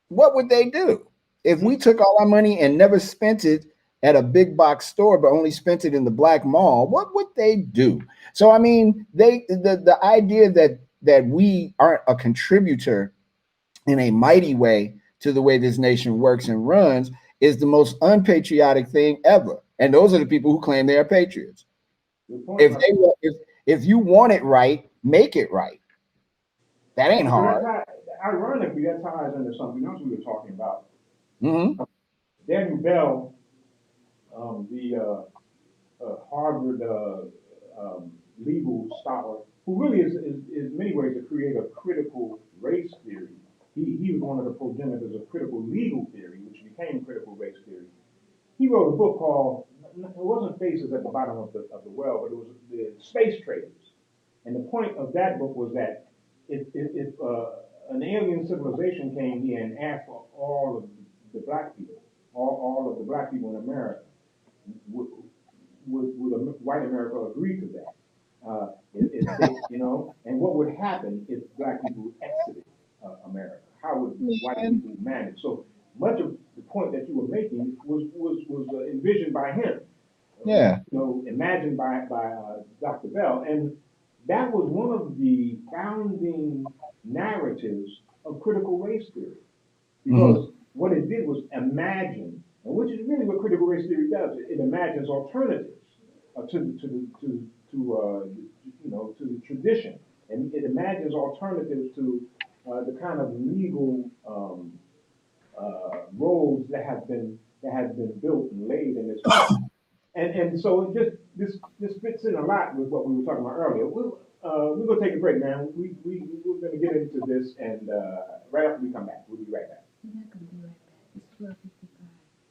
What would they do? If we took all our money and never spent it at a big box store, but only spent it in the Black mall, what would they do? So, I mean, the idea that we aren't a contributor in a mighty way to the way this nation works and runs is the most unpatriotic thing ever. And those are the people who claim they are patriots. If you want it right, make it right. That ain't hard. Ironically, that ties into something else we were talking about. Daniel Bell, the Harvard legal scholar, who really is in many ways the creator of critical race theory. He was one of the progenitors of critical legal theory, which became critical race theory. He wrote a book called, it wasn't Faces at the Bottom of the Well, but it was the Space Traders. And the point of that book was that if an alien civilization came here and asked for all of the Black people, all of the Black people in America, would white America agree to that? And what would happen if Black people exited America? How would white people manage? So much of the point that you were making was envisioned by him. Imagined by Dr. Bell, and that was one of the founding narratives of critical race theory, because what it did was imagine, and which is really what critical race theory does. It imagines alternatives to the tradition, and it imagines alternatives to the kind of legal roads that have been built and laid in this country. And so this fits in a lot with what we were talking about earlier. We're gonna take a break, man. We're gonna get into this, and right after we come back, we'll be right back. We're not gonna be right back. It's 12:55.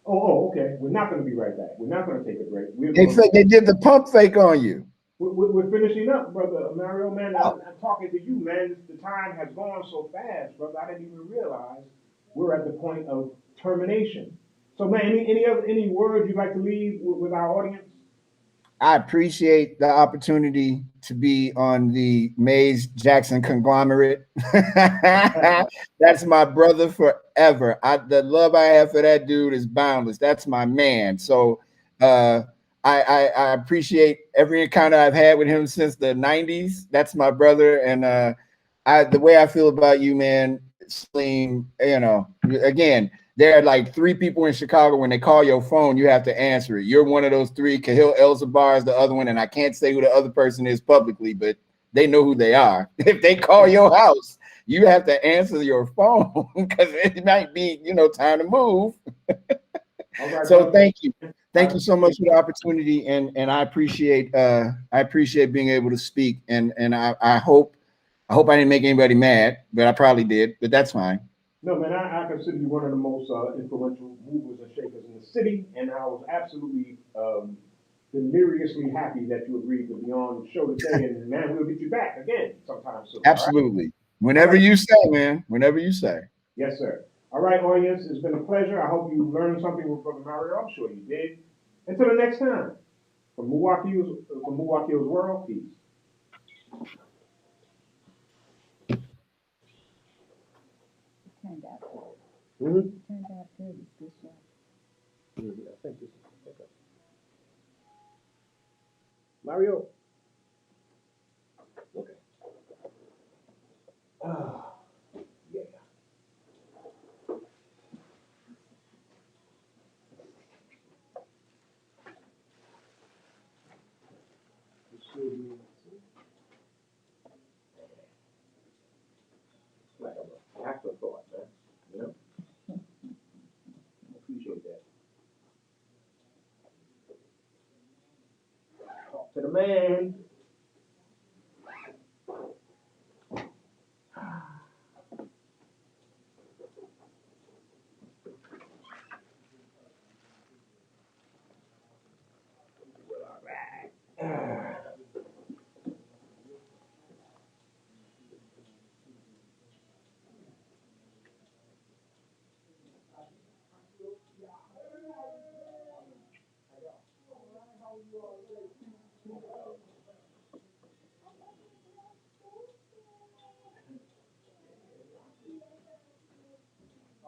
Oh, okay. We're not gonna be right back. We're not gonna take a break. They did the pump fake on you. we're finishing up, brother Mario, man. I'm talking to you, man. The time has gone so fast, brother. I didn't even realize we're at the point of termination. So, man, any words you'd like to leave with our audience? I appreciate the opportunity to be on the Mays Jackson conglomerate. That's my brother forever. The love I have for that dude is boundless. That's my man. So I appreciate every encounter I've had with him since the 90s. That's my brother. And the way I feel about you, man, Salim, again, there are like 3 people in Chicago. When they call your phone, you have to answer it. You're one of those 3. Kahil Elzabar is the other one, and I can't say who the other person is publicly, but they know who they are. If they call your house, you have to answer your phone because it might be, time to move. Right, so thank you so much for the opportunity, and I appreciate being able to speak, and I hope I didn't make anybody mad, but I probably did, but that's fine. No, man, I consider you one of the most influential movers and shakers in the city, and I was absolutely deliriously happy that you agreed to be on the show today. And man, we'll get you back again sometime soon. Absolutely. Right? Whenever you say, man. Whenever you say. Yes, sir. All right, audience, it's been a pleasure. I hope you learned something with Brother Mario. I'm sure you did. Until the next time, from Muwakkil'S World, peace. Turned out good. Mm-hmm. Turned out good. It's good show. Mm-hmm. I think this is okay. Mario. Okay. Yeah. Like an afterthought, man. You know? I appreciate that. Talk to the man. Well, all right.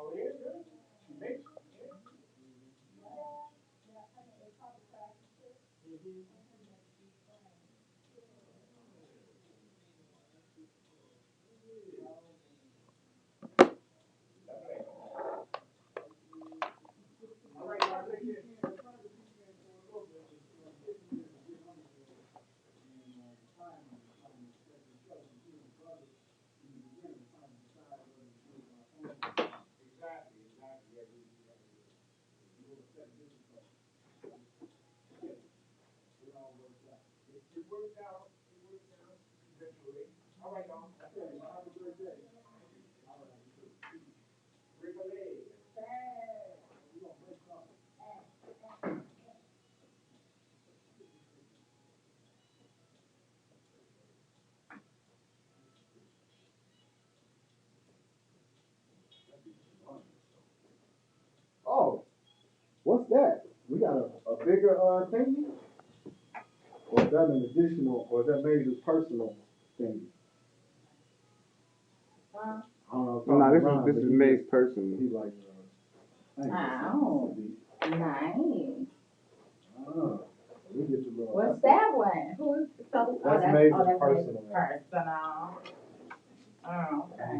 Oh, yeah, good. She makes Oh, what's that? We got a bigger thingy? Or is that an additional, or is that maybe just personal thing? No, this is May's personal. He like, Oh, nice. We get you little. What's that one? Who's so? That's May's personal. Personal. Oh, okay.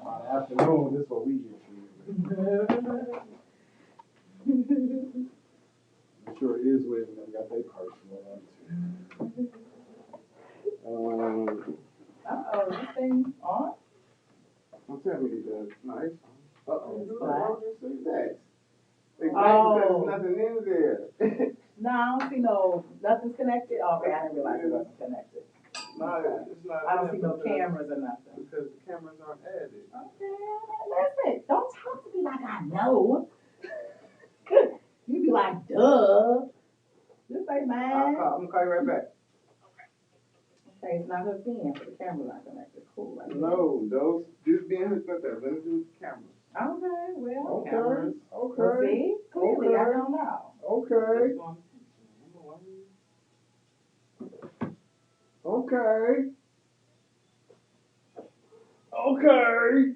Well. Afternoon, this is what we get for you. I'm sure it is with them got their personal one too. This thing on? Don't tell me he does. Nice. What? See that? There's nothing in there. No, I don't see nothing's connected. Okay, I didn't realize it wasn't connected. No, it's not. I don't see no cameras or nothing. Because the cameras aren't added. Okay, listen, don't talk to me like I know. You be like, duh. This ain't mine. I'm gonna call you right back. Okay, it's not hooked in, so the camera's not connected. Cool. Right? No, those just being hooked up there. Let me do the cameras. Okay, well, Okay, cameras. okay. Well, see, clearly okay. I don't know. Okay. Okay. Okay.